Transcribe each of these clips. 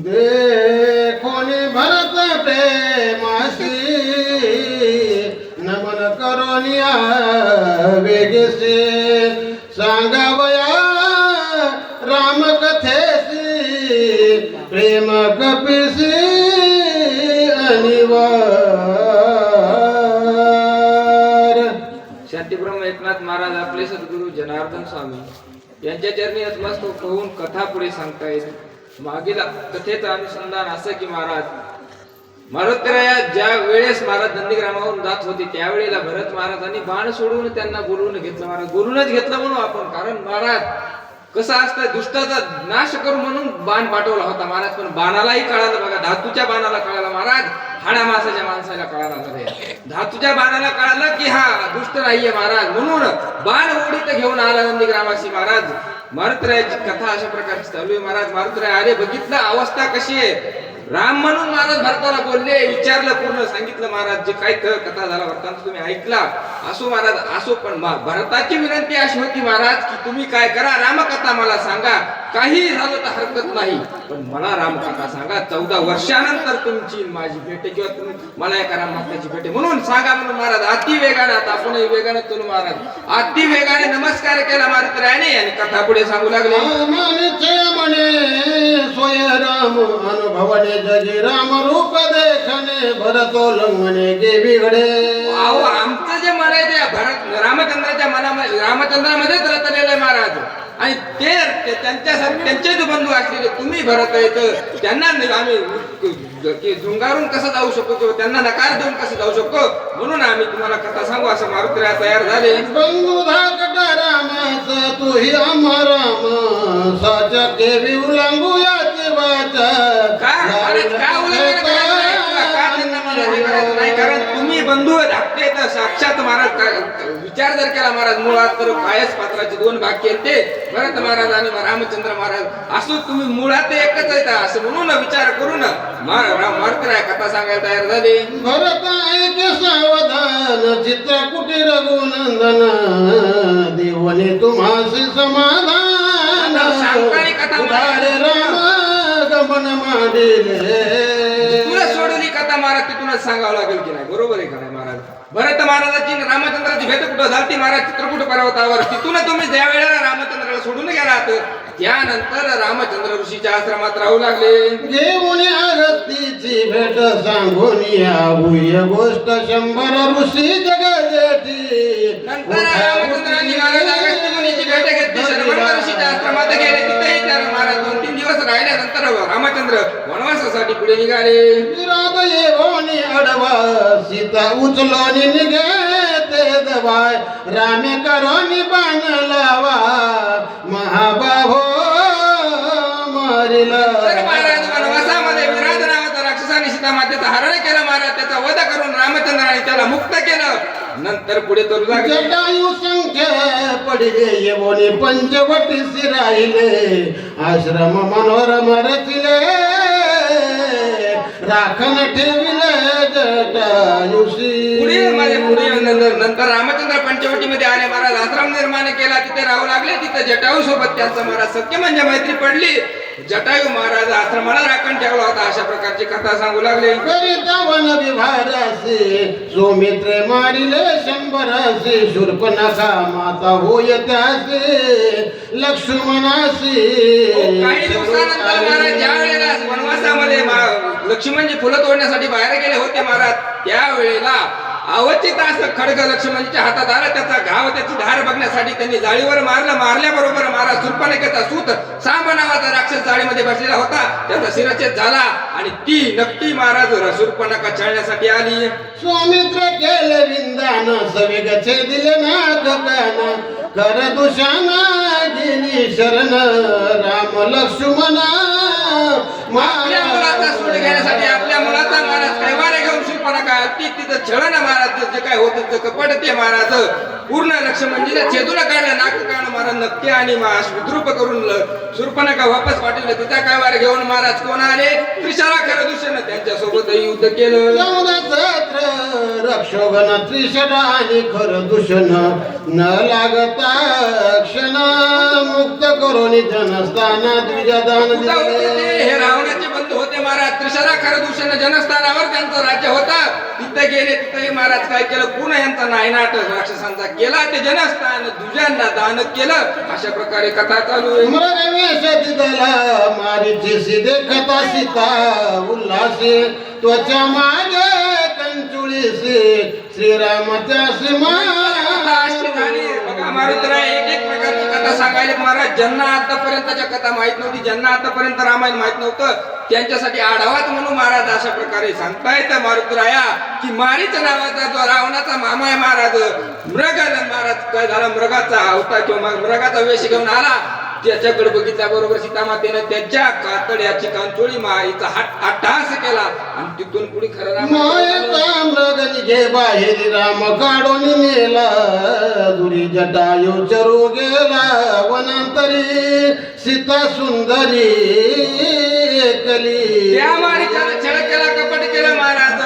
देखोनी भरत प्रेमासी नमन करोनिया वेगसे सांगावया राम कथेसी प्रेम कपिसी अनिवार. शांतीब्रह्म एकनाथ महाराज आपले सद्गुरू जनार्दन स्वामी यांच्या चरणी नतमस्तक होऊन कथा पुढे सांगतायत. मागील कथेचं अनुसंधान असं की महाराज ज्या वेळेस महाराज नंदीग्रामावरून जात होते त्यावेळेला भरत महाराजांनी बाण सोडून त्यांना बोलवून घेतलं. महाराज बोलूनच घेतलं म्हणून आपण, कारण महाराज कसं असतं दुष्टाचा नाश करू म्हणून बाण पाठवला होता महाराज. पण बाणालाही कळालं बघा, धातूच्या बाणाला कळालं महाराज, हाडा मासाच्या माणसाला कळाला नाही. धातूच्या बाणाला कळालं की हा दुष्ट नाहीये महाराज, म्हणून बाण ओढीत घेऊन आला नंदीग्रामाशी महाराज. मारुतरायाची कथा अशा प्रकारची चालू आहे महाराज. मारुतराय अरे बघितलं अवस्था कशी आहे, राम म्हणून महाराज भरताला बोलले, विचारलं, पूर्ण सांगितलं महाराज. जे काही कथा झाला वृत्तांत तुम्ही ऐकला असो महाराज, असो. पण भरताची विनंती अशी होती महाराज की तुम्ही काय करा, रामकथा मला सांगा, काही झालं तर हरकत नाही, पण मला रामकथा सांगा. 14 वर्षानंतर तुमची माझी भेट किंवा तुम्ही मला एका रामभक्ताची भेट म्हणून सांगा म्हणून महाराज अति वेगाने, आता आपणही वेगाने चलू महाराज. अति वेगाने नमस्कार केला मारुतरायाने आणि कथा पुढे सांगू लागले. म्हणे स्वय राम अनुभवने जगी राम रूप देखणे भरतो लंघने गे बिघडे. अहो आमचं जे मन आहे ते भरत रामचंद्राच्या मनामध्ये रामचंद्रामध्येच रचलेलं आहे महाराज. आणि ते त्यांचे जो बंधू असलेले तुम्ही भरत आहेत त्यांना आम्ही झुंगारून कसं जाऊ शकतो किंवा त्यांना नकार देऊन कसं जाऊ शकतो, म्हणून आम्ही तुम्हाला कथा सांगू असं मारुतराया तयार झाले. बंधू धाकट रामाचा तुही आम्हा राम साचा केवी उलांगू याची वाचा. कारण तुम्ही बंधू धाकटे तर साक्षात महाराज विचार जर केला महाराज, मुळात तर कायच पात्राचे 2 भाग केले भरत महाराज आणि रामचंद्र महाराज. असो तुम्ही मुळात एकच आहेत असं म्हणून विचार करून मारुतराया कथा सांगायला तयार झाले. भरत ऐके सावधान चित्र कुटीर रघुनंदन देवने तुम्हासी समाधान. सांगताना कथा राम गमन मांडिले. तुला सोडली कथा महाराज तिथूनच सांगावं लागेल की नाही, बरोबर आहे का नाही महाराज. भरत महाराजाची रामचंद्राची भेट कुठं झाली महाराज, चित्रकूट पर्वतावर. तिथून तुम्ही ज्या वेळेला रामचंद्राला सोडून गेलात त्यानंतर रामचंद्र ऋषीच्या आश्रमात राहू लागले. घेऊन अगस्तीची भेट सांगून या भूय गोष्ट 100 ऋषी जगजेठी. नंतर रामचंद्रांनी महाराज अगस्त्य मुनीची भेट घेतली, शर्मंद ऋषीच्या आश्रमात गेले. तिथेही त्या महाराज 2-3 दिवस राहिल्यानंतर रामचंद्र वनवासासाठी पुढे निघाले. विराध येवोनी अडवा सीता उचलोनी निघे ते दवाय रामे करोनी बाण लावा महाबाहो मारिला. महाराज वनवासामध्ये विराध नावाचा राक्षसाने सीता मातेचा हरण केलं महाराज. त्याचा वध करून रामचंद्राने त्याला मुक्त केलं. नंतर पुढे तरू लागले. जटायू संख्या पडले येवोनी पंचवटीसी राहिले आश्रम मनोरम रचिले राखण ठेविले जटायुषी. पुढे नंतर रामचंद्र पंचवटीमध्ये आले महाराज. आश्रम निर्माण केला, तिथे राहू लागले. तिथे जटायू सोबत त्यांचं महाराज सख्य म्हणजे मैत्री पडली. जटायू महाराज आश्रमाला राखण ठेवला होता. अशा प्रकारची कथा सांगू लागले. करिता वन विभारासी सौमित्रे मारिले 100 शूर्पणखा माता होय त्यासे लक्ष्मणासी. काही दिवसानंतर महाराज ज्या वेळेला वनवासामध्ये लक्ष्मणजी फुलं तोडण्यासाठी बाहेर गेले होते महाराज, त्यावेळेला अवचित असं खडग लक्ष्मणच्या हातात आला. त्याचा घाव, त्याची धार बघण्यासाठी त्यांनी जाळीवर मारलं. मारल्याबरोबर महाराज शूर्पणखेचा सूत सांब नावाचा राक्षस जाळीमध्ये बसलेला होता, त्याचा शिरच्छेद झाला आणि ती नक्की महाराज शूर्पणखा छळण्यासाठी आली. स्वामित्र केले विंदान सविग दिले नाथ कान कर दुशाना गेली शरण राम लक्ष्मण. आपल्या मुलाचा सूट घेण्यासाठी आपल्या मुलाचा महाराज कैवारे घेऊन शूर्पणखा तिथं छळणं महाराज जे काय होत कपट ते महाराज पूर्ण लक्ष्मणजीला छेदून काढलं. नाक काढून महाराज नक्की आणि विद्रूप करून शूर्पणखा वापस पाठवलं. तिचा कैवार घेऊन महाराज कोण आले? त्रिशाला खरदूषण त्यांच्या सोबत युद्ध केलं. 14 सत्र रक्षोगण त्रिशट आणि खर दूषण न लागता क्षण मुक्त करून जनस्थाना द्विजदान उठा उठे ते दिले. हे रावणाचे बंधू होते महाराज. त्रिशरा खरदूषण जनस्थानावर त्यांचं राज्य होतं. तिथे गेले तिथे महाराज काय केलं, पुन्हा यांचा नायनाट राक्षसांचा केला. ते जनस्थान दुजांना दान केलं. अशा प्रकारे कथा चालू आहे. मृगवेश दिदला मारीची सिदे कथा सीता उल्हासी त्वचा मागे कंचुळीसी श्रीराम त्यासी कथा अशी झाली. बघा मारुतीराय एक एक प्रकारची कथा सांगायला महाराज. ज्यांना आतापर्यंतच्या कथा माहित नव्हती, ज्यांना आतापर्यंत रामायण माहित नव्हतं, त्यांच्यासाठी आढावाच म्हणून महाराज अशा प्रकारे सांगतायत मारुतीराया की मारीच नावाचा जो रावणाचा मामा आहे महाराज, महाराज काय झाला, मृगाचा अवतार किंवा मृगाचा वेश घेऊन आला. त्याच्याकडे बघितल्याबरोबर सीतामातेनं त्याच्या कातड्याची कांचोळी माईचा अट्टहास केला आणि तिथून पुढे खरं मायेचा मृग निघे बाहेर राम काढून नेला दुरी जटायू चरू गेला वनांतरी सीता सुंदरी एकली. त्या मारीच्या छळ केला, कपट केलं महाराज.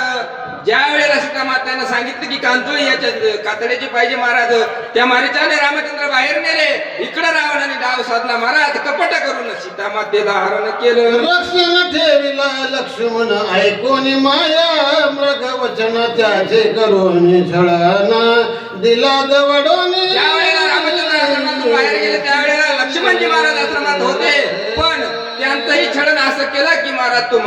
ज्या वेळेला सीतामात्यानं सांगितलं की कांचोळी याच्या कातड्याची पाहिजे महाराज, त्या मारीच्याने रामचंद्र बाहेर नेले. इकडे रावणाने डाव साधला महाराज, कपट करून सीतामातेला हरण केलं. रक्षण ठेविला लक्ष्मण ऐकोनी माया मृग वचन त्याचे करून छळना दिला दवडोनी. ज्या वेळेला रामचंद्र आश्रमातून बाहेर गेले त्यावेळेला लक्ष्मणजी महाराज आश्रमात होते. पण त्यांचंही छळण असं केलं की महाराज तो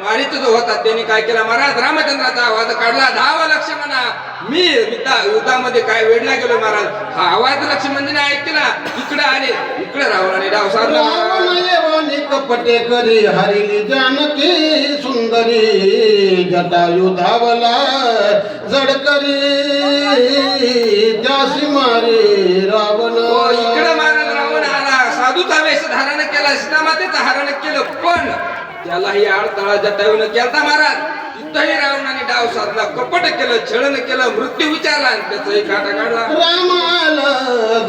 मारीचा जो होता त्याने काय केला महाराज, रामचंद्राचा आवाज काढला, धावा लक्ष्मणा, मी युद्धामध्ये काय वेढला गेलो महाराज. हा आवाज लक्ष्मणजीने ऐकला, इकडे आले. इकडे रावणाने डाव साधला. रावण येवनी कपटे करी हरिली जानकी सुंदरी जटायू धावला जडकरी त्यासी मारी रावण. इकडे महाराज रावण आला, साधूचा वेश धारण केला, सीतामातेचं हरण केलं. पण त्यालाही आडतळा जटायून केलता महाराज. तिथंही रावणाने डाव साधला, कपट केलं, छळण केलं, मृत्यू विचारला आणि त्याचाही काटा काढला. रामाला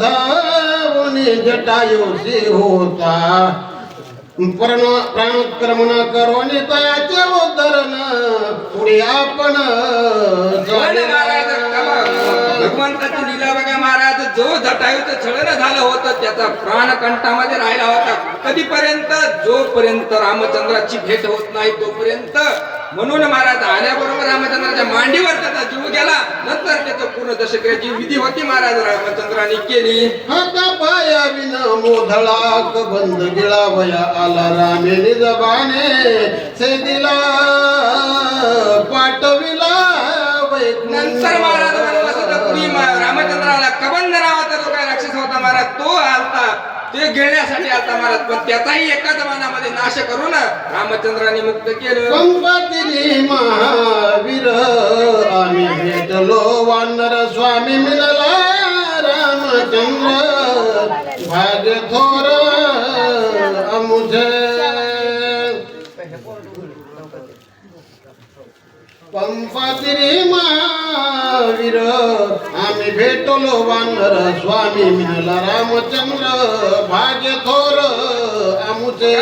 धावून जटायूसी होता प्राणोत्क्रमण करून तयाचे उद्धरण पुढे आपण महाराज भगवंताची लीला बघा महाराज. जो जटायूचं छळण झालं होतं त्याचा प्राण कंठामध्ये राहिला होता. कधीपर्यंत, जोपर्यंत रामचंद्राची भेट होत नाही तोपर्यंत. म्हणून महाराज आल्याबरोबर रामचंद्राच्या मांडीवर त्याचा जीव गेला. नंतर त्याचं पूर्ण दशक्रियाची विधी होती महाराज रामचंद्राने केली. हाता पाया विन मोधळाक बंद गिळा वया आला रामेने जबाने से दिला पाठविला नंतर महाराज वनवासापूर्वी रामचंद्राला कबंध नावाचा जो काय राक्षस होता महाराज तो आलता, ते गिळण्यासाठी आलता महाराज. पण त्याचाही एकाच मनामध्ये नाश करून रामचंद्राने मुक्त केलं. पंपातिनी महावीर आम्ही भेटलो वानर स्वामी मिळाला रामचंद्र भाग्य थोर अमुझे. पंपातिनी महावीर आम्ही भेटलो वानर स्वामी मिळाला रामचंद्र भाग्य थोर अमुझे.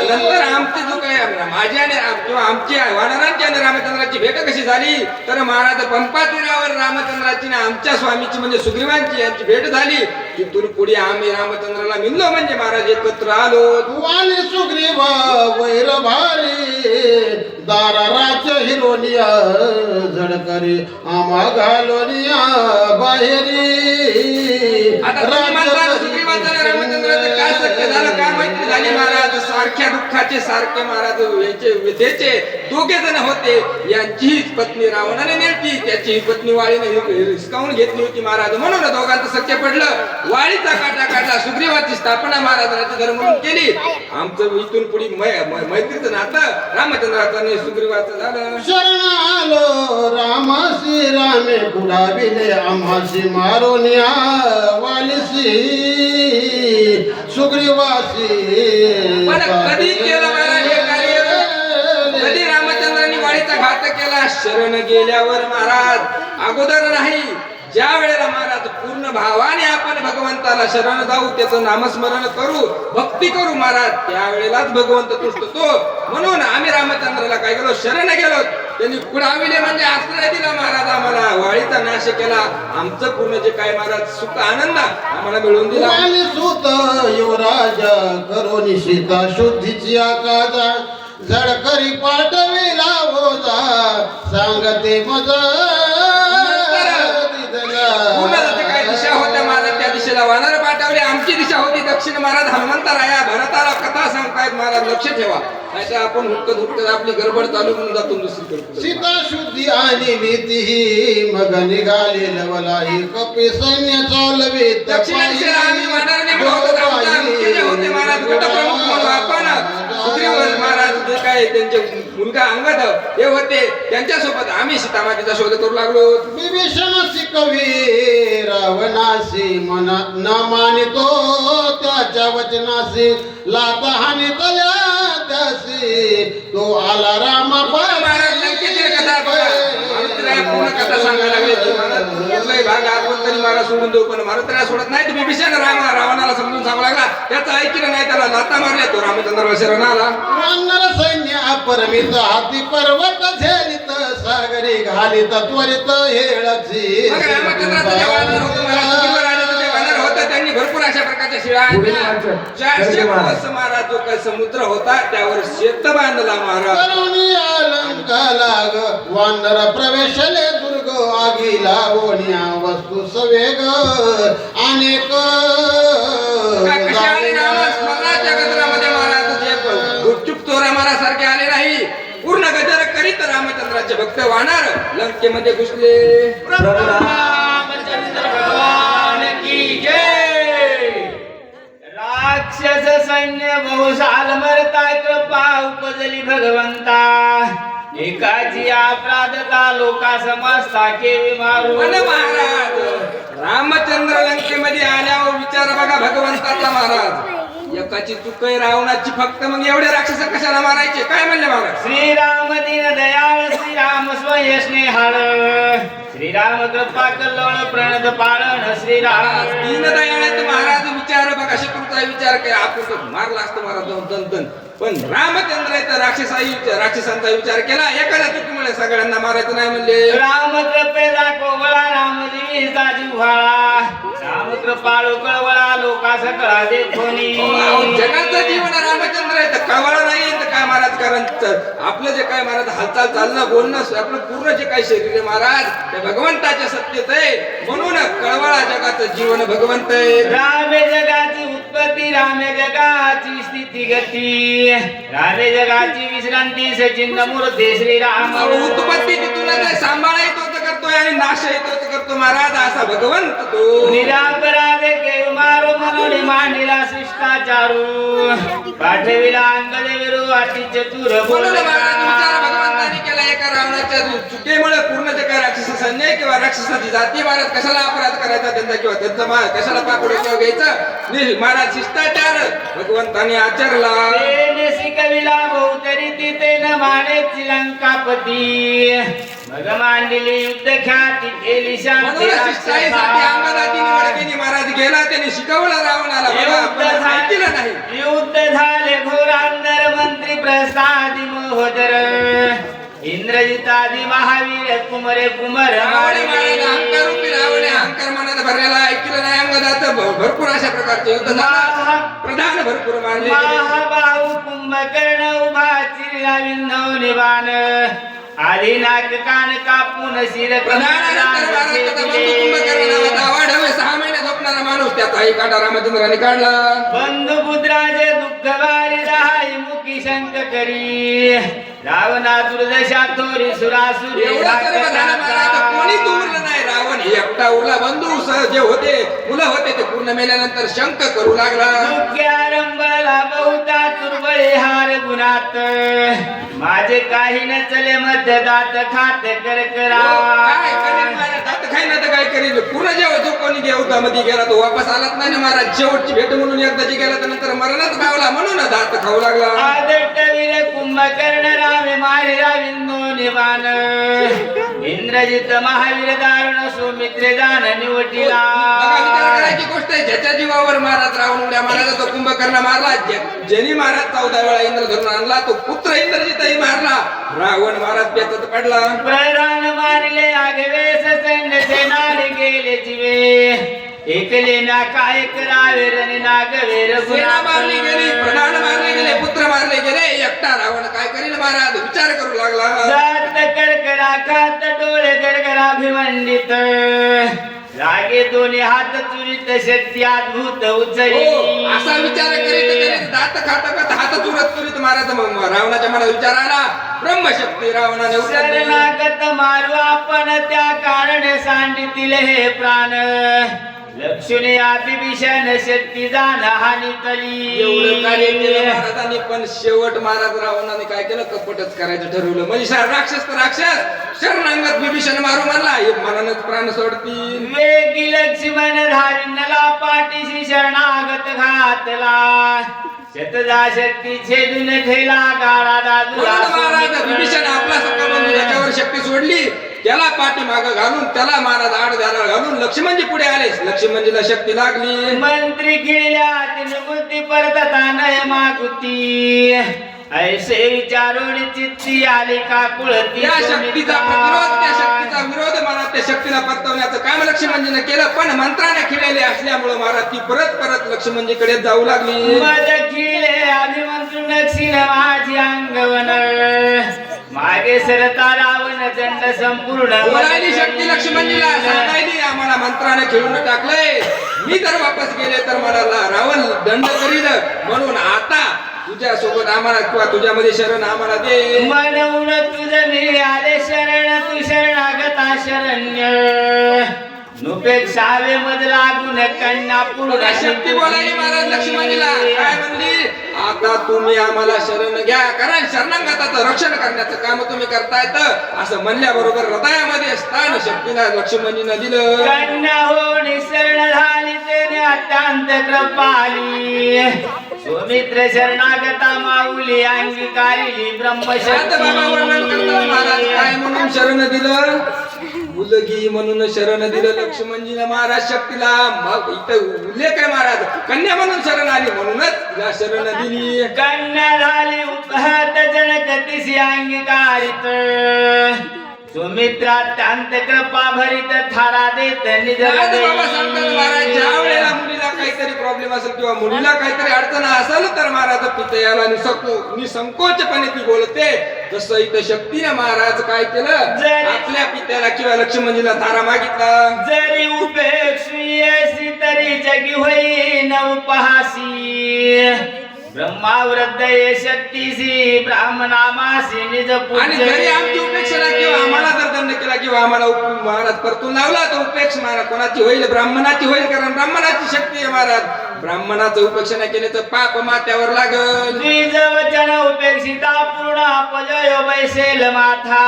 नंतर आमचे जो काय माझी आणि किंवा आमची वानरांची आणि रामचंद्राची भेट कशी झाली तर महाराज पंपा तीरावर रामचंद्राची आणि आमच्या स्वामीची म्हणजे सुग्रीवांची यांची भेट झाली. तिथून पुढे आम्ही रामचंद्राला मिळलो म्हणजे महाराज एकत्र आलो. वाली सुग्रीवा वैर भारी दाराराच हिरोनिया झडकरी आम्हा घालोनिया बाहेरी. आता तुम्ही म्हणता सुग्रीवाचं आणि रामचंद्राचं काय सत्य झालं, काय मैत्री झाली महाराज. सारख्या दुःखाचे सारखे महाराज याचे व्यथेचे दोघे जण होते. यांचीही पत्नी रावणाने नेलती, त्याची पत्नी वाळीने हिसकावून घेतली होती महाराज. म्हणून दोघांचं सत्य पडलं. वाळीचा काटा काढला, सुग्रीवाची स्थापना महाराज राज्यधर्म म्हणून केली. आमचं इथून पुढे मैत्रीचं नातं रामचंद्राचं आणि सुग्रीवाचं झालं. शरण आलो रामासी रामे पुढाविले आम्हासी मारोनिया वालिसी सुग्रीवासी. पण कधी केलं महाराज हे कार्य, कधी रामचंद्रांनी वाळीचा घात केला. शरण गेल्यावर महाराज, अगोदर नाही. ज्या वेळेला महाराज पूर्ण भावाने आपण भगवंताला शरण जाऊ, त्याचं नामस्मरण करू, भक्ती करू महाराज, त्यावेळेलाच भगवंत तुष्ट तो. म्हणून आम्ही रामचंद्राला काय केलो, शरण गेलो. त्यांनी कुडाविले म्हणजे आश्रय दिला महाराज आम्हाला, वाळीचा नाश केला, आमचं पूर्ण जे काय महाराज सुख आनंद आम्हाला मिळवून दिला. वाली सुत युवराज करोनी सीता शुद्धीची आकाजा झडकरी पाठविला ओजा सांगते मजा पूर्ण जे काय दिशा होत्या महाराज त्या दिशेला वानर पाठवले. आमची दिशा होती दक्षिण. महाराज हनुमंतराया भरताला कथा सांगतायत महाराज, लक्ष ठेवा, नाहीतर आपण हुडकत आपली गडबड चालू करून जातो दुसरीकडे. सीता शुद्धी आणि नीती मग निघाले लवलाही कपी सैन्य चालवे दक्षिण दिशेला आम्ही वानराने मिळवतो. आमच्या मुख्य जे होते महाराज गटप्रमुख म्हणून आपण सुग्रीव महाराज जे काय त्यांचे मुलगा अंगद हे होते, त्यांच्यासोबत आम्ही सीतामातेचा शोध करू लागलो. विभीषण शिकवी रावणासी मनात न मानितो त्याच्या वचनासी लाता हानी तया त्यासी तो आला रामा महाराज लंकेची कथा बघा, मारुतीला पूर्ण कथा सांगायला लागले. कुठलाही भाग आपण तरी महाराज सोडून देऊ, पण मारुतीला सोडत नाही. तर विभीषण रावणाला समजून सांगू लागला, त्याचं ऐकलं नाही, त्याला लाता मारल्या. तो रामचंद्र शरणाला वानर सैन्य अपरमित हाती पर्वत झेलित सागरी घालित त्वरित हेळची मग रामचंद्राचं जे वानर होतं, महाराज राजाचं जे वानर होतं, त्यांनी भरपूर अशा प्रकारच्या शिळा आणल्या. 400 कोस महाराज जो काही समुद्र होता त्यावर शेत बांधला महाराज. करुणी अलंका लाग वानर प्रवेशले दुर्ग आगीला ओनिया वस्तू सवेग अनेक कशा आले नामस्मरणाच्या गजरामध्ये महाराज जे गुपचूप चोरा मारासारखे आले नाही, पूर्ण गजर करीत रामचंद्राचे भक्त वानर लंकेमध्ये घुसले. रामचंद्र भगवान की जय. राक्षस सैन्य बहुसाल मरता कृपा उपजली भगवंता एकाची अपराधता लोका समजता केवी मारू. पण महाराज रामचंद्र लंकेमध्ये आल्यावर विचार बघा भगवंताचा महाराज, एकाची चूक आहे रावणाची, फक्त मग एवढे राक्षस कशाला मारायचे, काय म्हणले महाराज? श्रीराम दीन दयाळ श्रीराम स्वय स्नेहाळ श्रीराम कृपा कल्लोळ प्रणत पाळण श्रीराम दीनदयाळ महाराज विचार बघा, शत्रूचा विचार काय आपण तो मारला असतो महाराज दन दन, पण रामचंद्र तर राक्षसांचा विचार केला. एखाद्या चुकीमुळे सगळ्यांना मारायचं नाही म्हणले. राम कृपेला कोवळा राम जीविता जिव्हाळा राम कृपाळू कळवळा लोका सकळा देखोनी. जगाचं जीवन रामचंद्र आहे तर कळवळा नाही तर काय महाराज, कारण आपलं जे काय महाराज हालचाल चालणं बोलणं आपलं पूर्ण जे काही शरीर आहे महाराज ते भगवंताच्या सत्तेत आहे, म्हणून कळवळा जगाचं जीवन भगवंत आहे. रामे जगाची उत्पत्ती रामे जगाची स्थिती गती रामे जगाची विश्रांती सचिन मूर्ती श्रीराम. उत्पत्ती तिथूनच आहे, सांभाळायचं करतोय आणि नाश येतो करतो महाराज असा भगवंत तो. निरापराध केव मारो म्हणून मांडिला शिष्टाचारू पाठविला अंगद विरू अति चतुर म्हणून महाराज विचार भगवंताने केला. एका रावणाच्या चुकीमुळे पूर्ण जे काय राक्षस सैन्य किंवा राक्षसाची जाती महाराज कशाला अपराध करायचा त्यांचा किंवा त्यांचा कशाला पापुड घ्यायचं, महाराज शिष्टाचार भगवंताने आचरला. कविला बहुतरी तिथे न माने लंकापती मग मांडली युद्ध ख्याती केली शांती. महाराज गेला त्याने शिकवलं रावणाला, ऐकलं नाही. युद्ध झाले घोरांदर मंत्री प्रसादी महोदर इंद्रजितादी महावीर कुमरे कुमर अहंकार रूपी रावणे अहंकार मनात भरलेला ऐकलं नाही. अंगदाचं भरपूर अशा प्रकारचे युद्ध प्रधान भरपूर मानले. महाबाहू कुंभकर्ण उभा चिरला विंधव निवान आधी नाक कान कापून शिर वाढावे 6 महिने झोपणारा माणूस त्याचा आई काढा रामचंद्राने काढला. बंधुपुत्राचे दुःख वारी राहाई मुखी शंक करी रावणा दुर्दशा थोरी सुरासुरी कोणी उरलं नाही. रावण एकटा उरला. बंधू जे होते मुलं होते ते पूर्ण मेल्यानंतर शंक करू लागला. रंबला बहुता तुर्बळे हार गुणात माझे काही न चले मध्य दात खात कर करा. दात खाई ना तर काय करील. पूर्ण जेव्हा जो कोणी देवतामध्ये गेला तो वापस आलाच नाही ना महाराज. शेवटची भेट म्हणून एकदा जी गेला तर नंतर मरणच भावला म्हणून दात खाऊ लागला. आदट्ट वीर कुंभकर्ण रामे मारिला विंदू निवान इंद्रजित महावीर दारुण सुमित्र दान निवटिला. विचार करायची गोष्ट आहे ज्याच्या जीवावर महाराज रावण उड्या महाराजाचा कुंभकर्ण मारला. ज्यांनी महाराज 14 वेळा इंद्र धरून आणला तो पुत्र इंद्रजितही मारला. रावण महाराज पेचत पडला. प्रधान मारले आगवेस सैन्य सेनानी गेले जीवे एकले ना काय करावे रण नागवेर सेना मारली गेली, प्रधान मारले गेले, पुत्र मारले गेले. एकटा रावण काय करील महाराज विचार करू लागला. जात कडकडा खात डोळे गडगडा भिवंडित लागे दोन्ही हात चुरीत शक्ती अद्भुत उचली. असा विचार करीत करीत दात खात हात चुरत महाराज रावणाच्या मनात विचार आला. ब्रह्मशक्ती रावणाने उचलली. शरणागत मारू आपण त्या कारण सांडितील हे प्राण लक्ष्मी अभिभीषण शक्ती जाण हानी एवढं कार्य केलं तली. महाराजांनी, पण शेवट महाराज रावणाने काय केलं कपटच करायचं ठरवलं. म्हणजे राक्षस तर राक्षस शरणांगत विभीषण मारू म्हणला मनानच प्राण सोडतील. वेगी लक्ष्मण धारिणला पाठीशी शरणागत घातला शतदा शक्ती छेदून ठेला गाळा महाराज विभीषण आपला सख्खा बंधू त्याच्यावर शक्ती सोडली, त्याला पाठीमाग घालून त्याला महाराज आड द्यायला घालून लक्ष्मणजी पुढे आले. लक्ष्मणजीला शक्ती लागली. मंत्री खिळल्या तिने बुद्धी परतता नय मागुती ऐसे विचारून चित्ती आली का कुळती. त्या शक्तीचा प्रतिरोध, त्या शक्तीचा विरोध महाराज त्या शक्तीला परतवण्याचं काम लक्ष्मणजीने केलं. पण मंत्राने खिळलेले असल्यामुळे महाराज ती परत परत लक्ष्मणजीकडे जाऊ लागली. मद खिळे अभिमंत्रून क्षीण माझी अंगवन मागे सरता रावण दंड संपूर्ण. बोलायली शक्ती लक्ष्मणजीला सांगायली आम्हाला मंत्राने खिळून टाकलंय, मी जर वापस गेले तर मला रावण दंड करील. म्हणून आता तुझ्या सोबत आम्हाला किंवा तुझ्यामध्ये शरण आम्हाला दे. म्हणून तुझं मी आले शरण तू शरणागता शरण्य नुपेक्षावे मध लागून कन्या पूर्ण शक्ती बोलायली महाराज लक्ष्मणजीला काय म्हणली, आता तुम्ही आम्हाला शरण घ्या कारण शरणागताचं रक्षण करण्याचं काम तुम्ही करतायत. असं म्हणल्याबरोबर हृदयामध्ये स्थान शक्तीला लक्ष्मणजीनं दिलं. कन्या होऊन शरण झाली तेने अत्यंत कृपाली सुमित्र शरणागता माऊली अंगीकारिली शांत बाबा वर्णन करतात महाराज काय म्हणून शरण दिलं. मुलगी म्हणून शरण दिलं लक्ष्मणजीला महाराज शक्तीला. मग इथं उल्लेख आहे महाराज कन्या म्हणून शरण आली म्हणूनच तिला शरण दिली. कन्या झाली उपहत जनकतीशी अंगीकारित सुमित्रा अत्यंत कृपा भरित थारा देत निज शांत बाबा सांगतात महाराज ज्या वेळेला मुलीला काहीतरी प्रॉब्लेम असेल किंवा मुलीला काहीतरी अडचण असेल तर महाराज पितयाला निसंकोचपणे ती बोलते. तसं इथं शक्तीने महाराज काय केलं आपल्या पित्याला किंवा लक्ष्मणजीला थारा मागितला. जरी उपेक्षी तरी जगी होईन उपहासी ब्रह्मावृद्ध शक्तीसी ब्राह्मणामासी निज आणि जरी आमची उपेक्षा किंवा आम्हाला जर दंड केला किंवा आम्हाला महाराज परतून लावला तर उपेक्षा महाराज कोणाची होईल ब्राह्मणाची होईल कारण ब्राह्मणाची शक्ती आहे महाराज. ब्राह्मणाचं उपेक्षा केले तर पाप मात्यावर लागल. द्विज वचन उपेक्षिता पूर्ण अपजय बैसेल माथा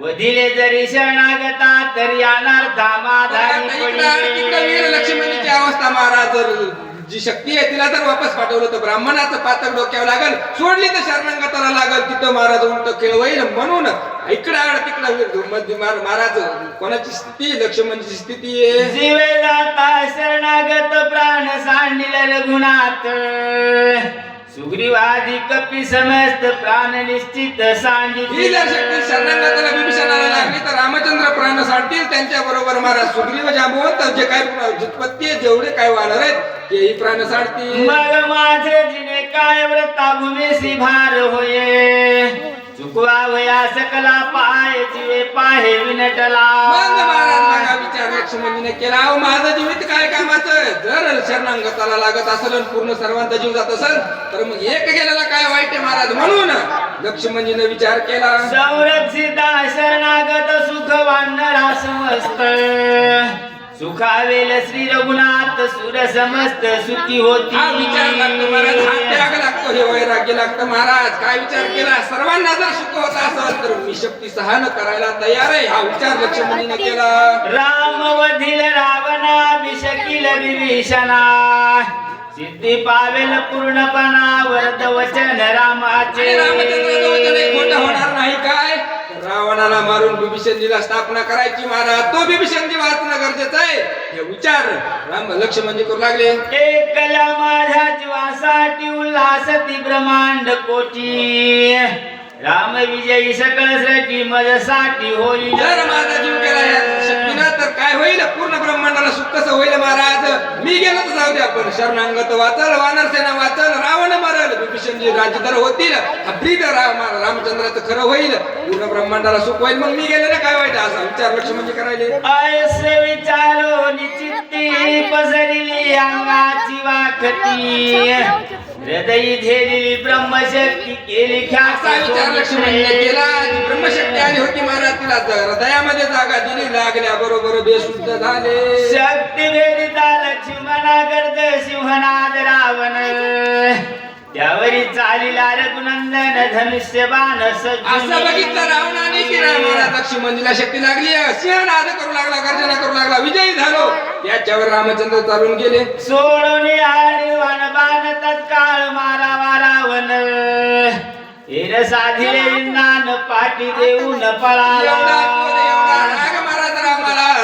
वधिले जरी शरणागता तरी अनर्था माधारी तिकडे वीर लक्ष्मणीची अवस्था महाराज जर जी शक्ती आहे तिला जर वापस पाठवलं तर ब्राह्मणाचं पातक डोक्यावर लागल, सोडली तर शरणागताला लागल. तिथं महाराज उलट खेळ होईल. म्हणून इकडे आड तिकडे महाराज कोणाची स्थिती लक्ष्मणची स्थिती आहे. जीवे जाता शरणागत प्राण सांडिल रघुनाथ सुग्रीवादी कपी समस्त प्राण निश्चित ही जर शक्ती शरणागताला विभीषणाला लागली तर रामचंद्र प्राण सांडतील. त्यांच्या बरोबर महाराज सुग्रीव जांबवंत जे काय जितपत्ती जेवढे काय वानर आहेत तेही प्राण सांडतील. मग माझे जिने काय व्रता भूमीसी भार होये चुकवावया सकला पाय जीवे पाहे विनटला. मग महाराज बघा विचार लक्ष्मणजीने केला अहो माझं जीवित काय कामाचं. जर शरणागताला लागत असेल आणि पूर्ण सर्वांचा जीव जात असेल तर मग एक गेलेला काय वाईट आहे महाराज. म्हणून लक्ष्मणजीने विचार केला संरक्षिता शरणागत सुख वानरा समस्त सुखावेल श्री रघुनाथ सुर समस्त सुखी होती. हा विचार लागतो महाराज, हा त्याग लागतो, हे वैराग्य लागतं महाराज. काय विचार केला सर्वांना जर सुख होत असेल तर मी शक्ती सहन करायला तयार आहे. हा विचार लक्ष्मणजीने केला. राम वधील रावणा विषकिल विभीषणा सिद्धी पावेल पूर्णपणा वरद वचन रामाचे. रामचंद्राचं वचन हे खोटं होणार नाही. काय रावणाला मारून बिभीषणजीला स्थापना करायची महाराज. तो बिभीषणजी वाचणं गरजेचं आहे हे विचार राम लक्ष्मणजी करू लागले. एकला माझ्या जीवासाठी उल्हासती ब्रह्मांड कोटी राम विजयी सकळ सृष्टी मजसाठी होईल. जर माझा जीव गेला या शक्तीनं तर काय होईल? पूर्ण ब्रह्मांडाला सुख कसं होईल महाराज? मी गेलो तर जाऊ द्या पण शरणांगत वाचल, वानरसेना वाचल, रावण मरल, विभीषणजी राज्यधर होतील, प्रीत रामचंद्राचं खरं होईल, पूर्ण ब्रह्मांडाला सुख होईल. मग मी गेलेलं काय वाईट असा विचार लक्ष्मणजी करायले. आयसे विचारो निचित्ती पसरली अंगाची वाकती हृदयी धेरली ब्रह्मशक्ती केली असा विचार लक्ष्मणने केला. ब्रह्मशक्ती आली होती महाराज, तिला हृदयामध्ये जागा दिली. लागल्या बरोबर बेशुद्ध झाले. शक्ती भेदिता लक्ष्मणा गर्द सिंहनाद रावण त्यावरी चालिला रघुनंदन धनुष्य बाण असं बघितलं रावणाने की महाराज लक्ष्मणजीला शक्ती लागली, सिंहनाद करू लागला, गर्जना करू लागला, विजयी झालो. त्याच्यावर रामचंद्र चालून गेले. सोडून आली वनबाण तत्काळ मारावा रावण हेर साधिले विज्ञान पाठी देऊन पळाला.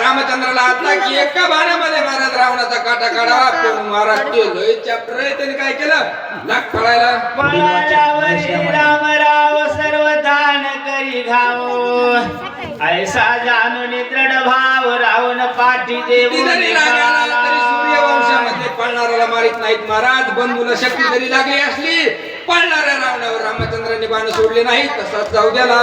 रामचंद्राला आता की एका बाणामध्ये महाराज रावणाचा काटा काढा. पण महाराज केलं चॅप्टर त्याने काय केलं? लाख पळायला. पळाल्यावरी रामराव सर्वधान करी घाव ऐसा जाणून दृढ भाव रावण पाठी देऊन सूर्यवंशामध्ये पळणाऱ्याला मारित नाहीत महाराज. बंधूला शक्ती जरी लागली असली पळणाऱ्या रावणावर रामचंद्राने बाण सोडले नाही. तसाच जाऊ द्याला.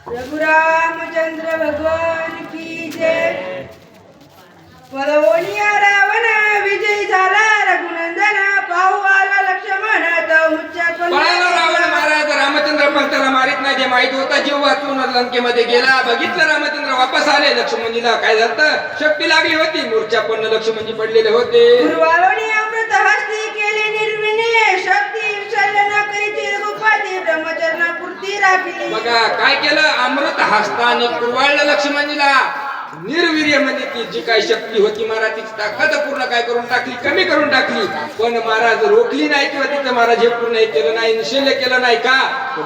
रघुरामचंद्र भगवान की जय. पळवूनिया रावण विजयी झाला रघुनंदन पाहू आला लक्ष्मण पळाला रावण महाराज. रामचंद्र पण त्याला मारित नाही ते माहित होता. जीव वाचून लंकेमध्ये गेला. बघितलं रामचंद्र वापस आले. लक्ष्मणजीला काय झालं? शक्ती लागली होती. मूर्छा पण लक्ष्मणजी पडलेले होते. गुरुवारोनी अमृत हस्ती केली निर्विनीय शक्ती विसर्जन करीची रघुपती ब्रह्मचर्या पूर्ती राखली. बघा काय केलं? अमृत हस्ताने कुरवाळलं लक्ष्मणजीला. निर्वीर्य म्हणजे ती जी काही शक्ती होती महाराज तिची ताकद पूर्ण काय करून टाकली, कमी करून टाकली. पण महाराज रोखली नाही किंवा तिचं महाराज हे पूर्ण केलं नाही, निषेध केलं नाही का?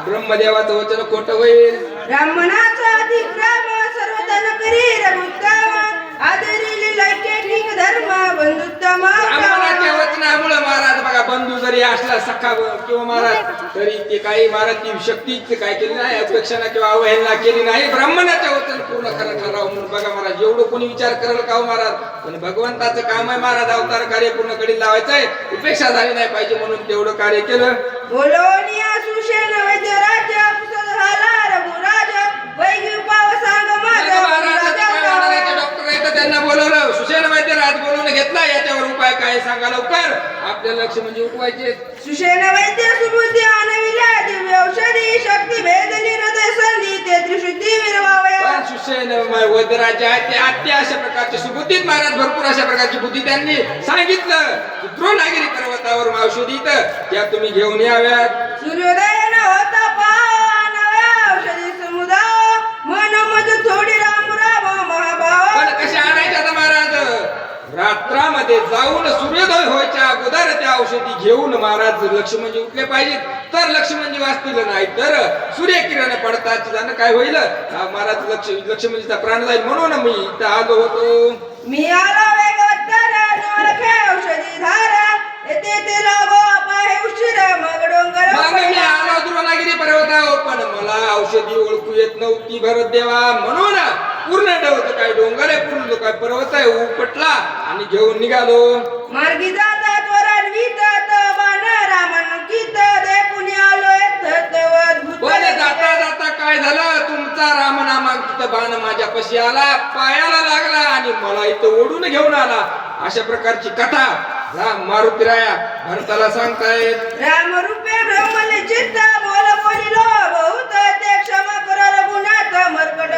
ब्रह्मदेवाचं वचन खोटं होईल. ब्राह्मणाचा अधिक्रम सर्वधन करी रघुत्तम आदरिली लौकिक धर्म बंधुत्तम. ब्राह्मणाच्या वचनामुळे महाराज बघा बंधू जरी असला सखा किंवा महाराज तरी ते काही महाराज ती शक्ती काय केली नाही, अपेक्षा किंवा अवहेलना केली नाही. ब्राह्मणाचं वचन पूर्ण खरं ठरावं म्हणून बघा महाराज एवढं कोणी विचार करेल का हो महाराज? पण भगवंताचं काम आहे महाराज अवतार कार्य पूर्ण कडे लावायचंय. उपेक्षा झाली नाही पाहिजे म्हणून तेवढं कार्य केलं. बोलोनिया सुषेण वैद्य राज्य पुसद झाला रघुराज वैगी उपाव सांग माझा. डॉक्टर आहे तर त्यांना बोलवलं. सुषेण वैद्य राज बोलवून घेतला. याच्यावर उपाय काय सांगा लवकर. आपल्या लक्ष म्हणजे उठवायचे. सुषेण वैद्य सुबुद्धी आणविल्या दिव्य औषधी शक्ती भेदली हृदय संधी ते त्रिशुद्धी विरवावया. पण सुषेण वैद्यराज आहेत ते आत्या अशा प्रकारची सुबुद्धीत महाराज भरपूर अशा प्रकारची बुद्धी त्यांनी सांगितलं की द्रोणागिरी पर्वतावर औषधी त्या तुम्ही घेऊन याव्यात. सूर्योदय न होता पाव नव्या औषधी समुदाय मन मज थोडी राम राम महाभाव. पण कशा आणायच्या आता महाराज? रात्रामध्ये जाऊन सूर्योदय व्हायच्या अगोदर त्या औषधी घेऊन महाराज लक्ष्मणजी उठले पाहिजेत. तर लक्ष्मणजी वाचतील नाही तर सूर्यकिरण पडताच जाणं काय होईल महाराज लक्ष्मणजीचा प्राण जाईल. म्हणून मी इथं आलो होतो. मी आलो वेगवत्तर नवलखे औषधी धारा येते ते लागो पाहे उशीर मग डोंगर. मग मी आलो द्रोणागिरी पर्वतावर पण मला औषधी ओळखू येत नव्हती भरत देवा. म्हणून पूर्ण डवत काय डोंगर आहे पूर्ण काय पर्वत आहे उपटला आणि घेऊन निघालो. मार्गी जातात वरण वितात बाण रामन गीत देखून आलो पण जाता जाता काय झालं? तुमचा रामनामांकित बाण माझ्यापाशी आला, पायाला लागला आणि मला इथं ओढून घेऊन आला. अशा प्रकारची कथा राम मारुतीराया भरताला सांगतायत. राम रूपे ब्रह्मले चित्त बोल बोलिलो बहुत ते क्षमा कर रघुनाथ मरकट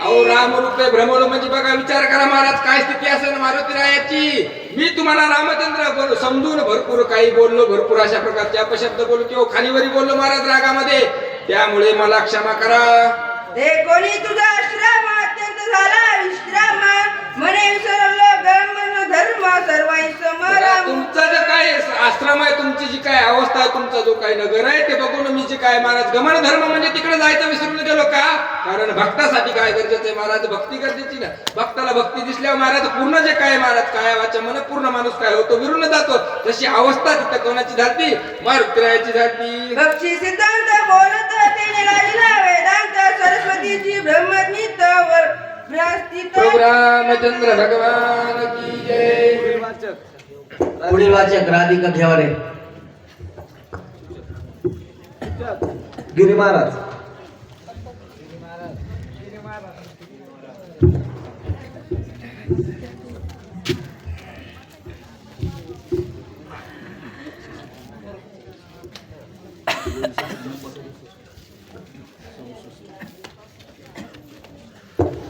अहो राम रूपे भ्रमलो म्हणजे बघा विचार करा महाराज काय स्थिती असेल मारुतीरायाची. मी तुम्हाला रामचंद्र समजून भरपूर काही बोललो, भरपूर अशा प्रकारचे अपशब्द बोललो किंवा खालीवरी बोललो महाराज रागामध्ये. त्यामुळे मला क्षमा करा. ते कोणी तुझा आश्रम अत्यंत झाला विश्राम मने विसरलो ब्रह्मन धर्म धर्म सर्वांशी समराम. तुमचा जो काय आश्रम आहे, तुमची जी काय अवस्था आहे, तुमचा जो काय नगर आहे ते बघून मी जे काय महाराज गमन धर्म म्हणजे तिकडे जायचं विसरून गेलो का? कारण भक्तासाठी काय गरजेचं आहे महाराज? भक्ती गरजेची ना. भक्ताला भक्ती दिसल्यावर महाराज पूर्ण जे काय महाराज काय वाचा मन पूर्ण माणूस काय होतो, विरून जातो. तशी अवस्था तिथं कोणाची झाली? मारुतीरायाची झाली. बक्षी सिद्धांत बोलत तेने राजला वेदांत सरस्वतीची ब्रह्मज्ञित वर व्यासतीत. प्रभू रामचंद्र भगवान की जय. पुढील वाचक राधिका ठेवारे. गिरी महाराज.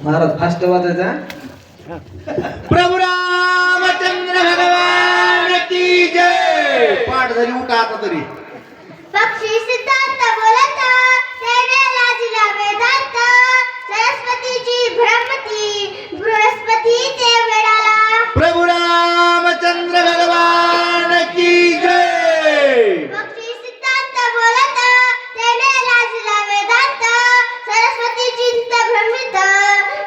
महाराज फास्ट वाजायचा. प्रभू रामचंद्र भगवान की जय. पाठ झाली, उठा आता तरी. पक्षी सिद्धांत बोलत तेने लाजला वेदांत सरस्वतीची भ्रमती बृहस्पती ते वेडाला. प्रभू रामचंद्र भगवान की जय. पक्षी सिद्धांत बोलत तेने लाजला वेदांत सरस्वती चिंत भ्रमित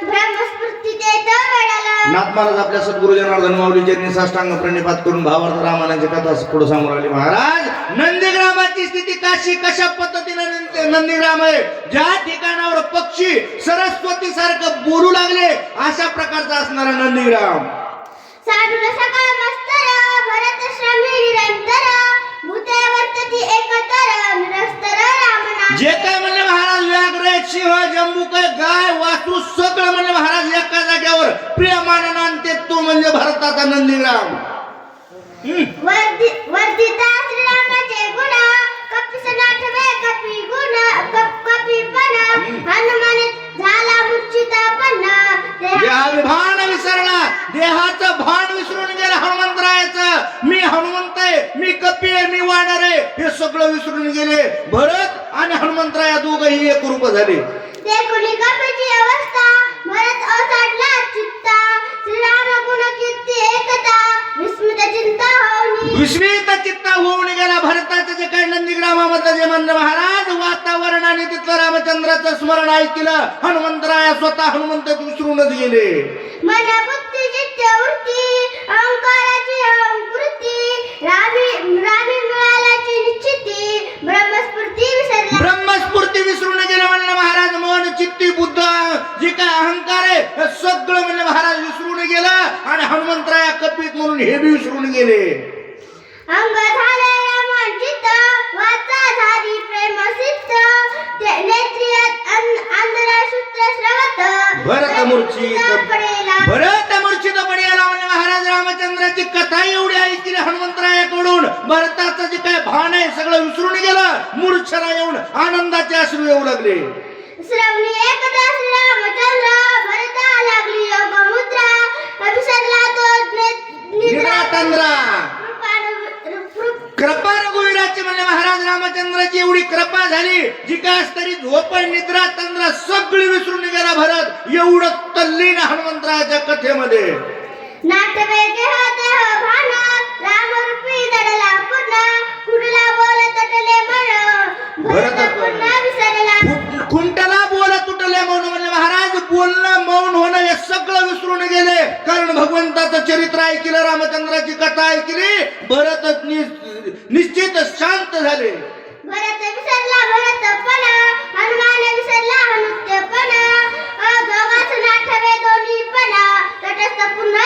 ब्रह्मस्फूर्ती ते वेडाला. नाथ महाराज आपल्या सद्गुरु जनार्दन माऊली चरणी साष्टांग प्रणिपात करून भावार्थ रामायणाची कथा पुढे सांगू लागली. महाराज, नंदीग्रामाची स्थिती काशी कशा पद्धतीने नंदीग्राम आहे, ज्या ठिकाणावर पक्षी सरस्वती सारखं बोलू लागले अशा प्रकारचा असणारा नंदीग्राम. साधुन सकाळ मस्तर भरत श्रमी निरंतर भूते वर्तती एकतर निरस्तर रामनाम. जे काय म्हणले महाराज, व्याघ्र सिंह जंबूक गाय वासरू सगळं म्हणले महाराज एका जाग्यावर प्रियमानानं आणते. तो म्हणजे भारताचा नंदीग्राम. वर्धिता श्रीरामाचे गुण कपिसनाठवे कपी गुण कपीपण हनुमान झाला मूर्छितपण. भान विसरला, देहाचं भान विसरून गेलं हनुमंतरायाचं. मी हनुमंत आहे, मी कपी आहे, मी वानर आहे, हे सगळं विसरून गेले. भरत आणि हनुमंतराया दोघंही एक रूप झाले. ते कुणी कपीची अवस्था भरत असाडला चित्ता श्रीराम गुण कीर्ती एकता विस्मित चिंता होनी. विस्मित चित्ता होऊन गेला. भरताचं जे काही नंदीग्रामामधलं जे म्हणलं महाराज, वातावरण आणि तिथलं रामचंद्राचं स्मरण ऐकलं. हनुमंतराया स्वतः हनुमंत विसरूनच गेले. मन बुद्धी चित्त वृत्ती अहंकाराची अहंकृती रामी मिळाल्याची निश्चिती ब्रह्मस्फूर्ती विसरला. ब्रह्मस्फूर्ती विसरून गेले म्हणलं महाराज. मन चित्ती बुद्ध जे काय अहंकार आहे हे सगळं म्हणलं महाराज विसरून गेलं. आणि हनुमंतराया कपीत म्हणून हे बी विसरून गेले. अंग झाले रमणचित्त वाचा झाली प्रेमसिद्ध नेत्रियात अंधराशुत्र श्रवत भरत मूर्छित पडेला म्हणजे महाराज रामचंद्राची कथा एवढी ऐकली हनुमंतरायाकडून. भरताचं जे काय भान आहे सगळं विसरून गेलं. मूर्छना येऊन आनंदाचे अश्रू येऊ लागले. श्रवणी एकदा श्रीरामचंद्र भरता लागली योग मुद्रा विसरला तो निद्रातंद्रा. कृपा रघुवीराची म्हणजे महाराज रामचंद्राची एवढी कृपा झाली, जी काय तरी झोप निद्रा तंद्रा सगळी विसरून गेला भरत. एवढं तल्लीन हनुमंतराच्या कथेमध्ये. नाटवे देह देह भान रामरूपी दडला पूर्ण कुडला बोल तटले मन भरत पुन्हा विसरला. खुंटला बोल तुटले म्हणून म्हणजे महाराज बोलणं मौन होणं हे सगळं विसरून गेले. कारण भगवंताचं चरित्र ऐकलं, रामचंद्राची कथा ऐकली. भरत निश्चित शांत झाले. भरत विसरला भरतपण हनुमान विसरला हनुत्यपण दोघांच नाठवे दोन्हीपण तटस्थ पुन्हा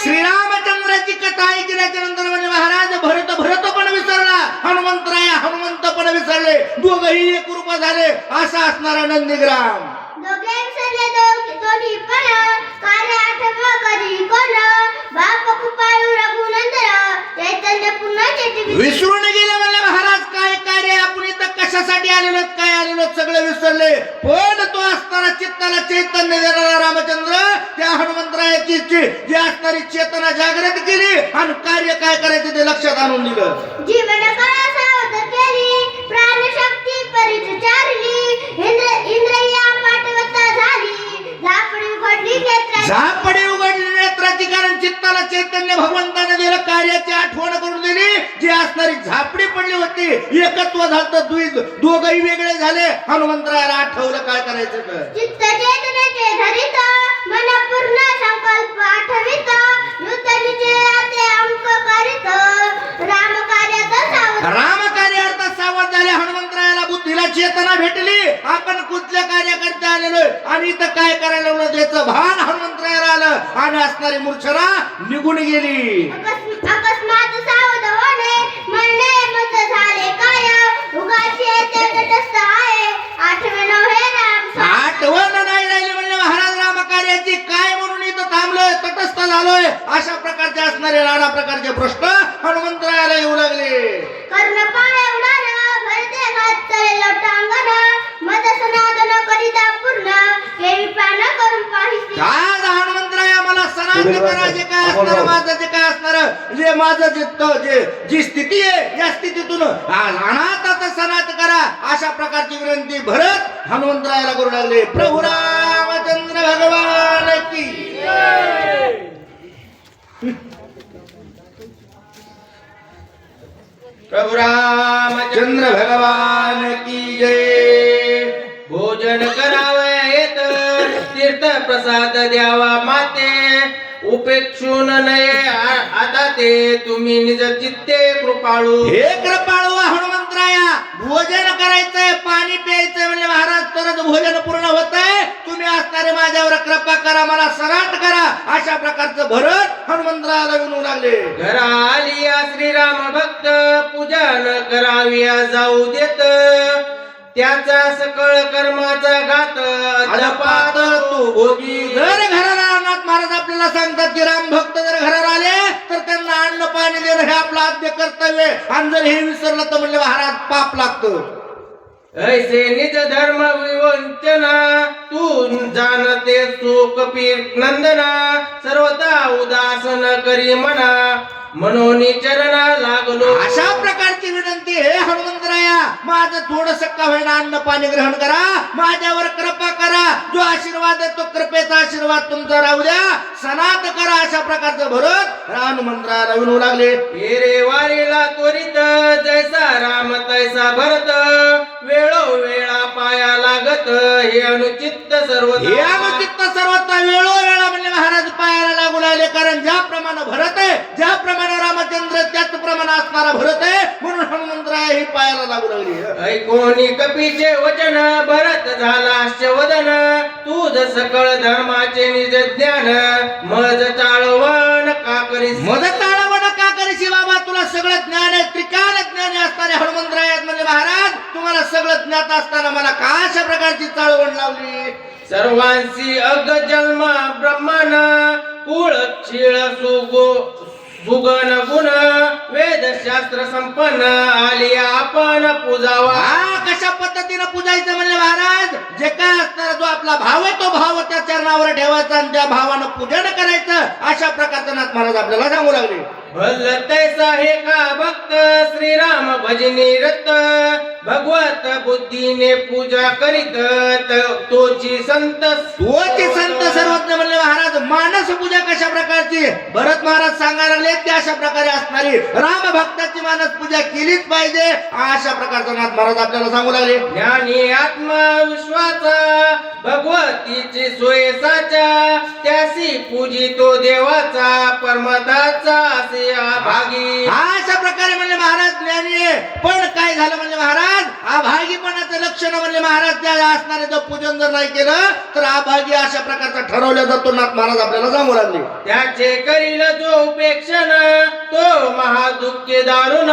श्रीरामचंद्राची कथा ऐकल्याच्या नंतर म्हणजे महाराज भरत पण विसरला, हनुमंत पण विसरले. दोघही एक रूप झाले. असा असणारा नंदीग्राम. दोघे विसरले दोन्हीपण कार्य आठव कधी कोण बाप कृपाळू रघुनंदन चैतन्य पुन्हा चेती विसरून गेले म्हणले महाराज. काय कार्य आपण इथं कशासाठी आलेलो, काय आलेलो सगळे विसरले. पण तो असणारा चित्ताला चैतन्य देणारा रामचंद्र त्या हनुमंतरायाची जी असणारी चेतना जागृत केली आणि कार्य काय करायचं ते लक्षात आणून दिलं. जीवन कळा सावध केली प्राणशक्ती परिचारली इंद्रिया पाठवता झाली झापडी उघडली नेत्राची. झापडी उघडली नेत्राची. कारण चित्ताला चैतन्य भगवंताने दिलं, कार्याची आठवण करून दिली. जी असणारी झापडी पडली होती, एकत्व झालं, दोघही वेगळे झाले. हनुमंतरायाला आठवलं काय करायचं तर. चित्त चेतनेचे धरित मन पूर्ण संकल्प आठवित युद्ध विजयाचे अंक करीत राम कार्यात सावध. राम कार्यार्थ सावध झाले. हनुमंतरायाला बुद्धीला चेतना भेटली. आपण कुठल्या कार्याकरता आलेलोय आणि इथं काय करायला लावलं त्याचं भान हनुमंतरायाला आलं आणि असणारी मूर्छना निघून गेली. अकस्मात सावध होणे म्हणणे मत झाले काय उगाची येते तटस्थ आहे आठवे नव्हे राम. आठवण नाही राहिली म्हणले महाराज राम कार्याची. काय म्हणून इथं थांबलोय, तटस्थ झालोय, अशा प्रकारचे असणारे नाना प्रकारचे प्रश्न हनुमंतरायाला येऊ लागले. कर्ण पाय उडान भरते घातले लोटांगण मत सनातन करिता पूर्ण केवी प्राण करून पाहिजे. आज हनुमंतराया मला सनातन करा. जे काय असणार माझं, जे काय असणार, जे माझं जी स्थिती आहे या स्थितीतून आज अनाथाचं सनात करा, अशा प्रकारची विनंती भरत हनुमंतरायाला करू लागले. प्रभू रामचंद्र भगवान की प्रभू रामचंद्र भगवान की जय. भोजन करावयेत तीर्थ प्रसाद द्यावा माते उपेक्षून नये आता ते तुम्ही निज चित्ते कृपाळू. हे कृपाळू हनुमंतराया, भोजन करायचंय, पाणी प्यायचंय म्हणजे महाराज तरच भोजन पूर्ण होतंय. तुम्ही असणारे माझ्यावर कृपा करा, मला सराट करा, अशा प्रकारचं भरत हनुमंतरायाला विनू लागले. घरा आलिया श्रीराम भक्त पूजन कराविया जाऊ देत त्याचा सकळ कर्माचा घात अदपात तू भोगी. जर घराला नाथ महाराज आपल्याला सांगतात की राम भक्त जर घराला आले तर त्यांना अन्न पाणी देणं हे आपलं आद्य कर्तव्य आहे. आणि जर हे विसरलं तर म्हणले महाराज पाप लागतं. ऐसे निज धर्म विवंचना तू जाणते सुख पीर नंदना सर्वता उदासन करी म्हणा मनोनी चरणा लागलो. अशा प्रकारची विनंती हे हनुमंतराया, माझं थोडस का होईना अन्न पाणी ग्रहण करा, माझ्यावर कृपा करा. जो आशीर्वाद आहे तो कृपेचा आशीर्वाद तुमचा राहू द्या, सनात करा, अशा प्रकारचं भरत हनुमंतरायाला विनू लागले. हे रे वारीला त्वरित जैसा राम तैसा भरत वेळोवेळा पाया लागत हे अनुचित्त सर्व. हे अनुचित्त सर्वता वेळोवेळा म्हणजे महाराज पायाला लागू लागले. कारण ज्याप्रमाणे भरत आहे, ज्याप्रमाणे रामचंद्र त्याचप्रमाणे असणारा भरत आहे, म्हणून हनुमंतराया ही पायाला लागू लागली. ऐकोनी कपीचे वचन भरत झाला वदन तुझ सकळ धर्माचे निज ज्ञान मज चाळवण का करीस. मदत ताळवण का करीशी बाबा, तुला सगळं ज्ञान आहे, त्रिकाल ज्ञानी असणारे हनुमंतरायात म्हणजे महाराज तुम्हाला सगळं ज्ञात असताना मला का अशा प्रकारची चाळवण लावली. सर्वांशी अग जन्म ब्रह्मण कुळ क्षीळ सुगन गुण वेद शास्त्र संपन्न आली आपण पूजावा. कशा पद्धतीनं पूजायचं म्हणले महाराज, जे काय असणार जो आपला भाव आहे तो भाव त्या चरणावर ठेवायचा आणि त्या भावानं पूजन करायचं, अशा प्रकारचं नाथ महाराज आपल्याला सांगू लागले. भल तैसा हे का भक्त श्रीराम भजनी रत भगवत बुद्धीने पूजा करीत तोची संत सर्वज्ञ म्हणले महाराज. मानस पूजा कशा प्रकारची भरत महाराज सांगायला लागले, त्या अशा प्रकारे असणारी राम भक्ताची मानस पूजा केलीच पाहिजे, अशा प्रकारचा नाथ महाराज आपल्याला सांगू लागले. ज्ञानी आत्मविश्वाचा भगवतीची सोय साचा त्यासी पूजितो देवाचा परमदाचा असे भागी. अशा प्रकारे म्हणले महाराज ज्ञानी आहे, पण काय झालं म्हणले महाराज अभागीपणाचं लक्षण म्हणले महाराज त्या असणारे जर पूजन जर नाही केलं तर अभागी अशा प्रकारचा ठरवला जातो नाथ महाराज आपल्याला सांगू लागले. त्याचे करील जो उपेक्षण तो महादुःखे दारुण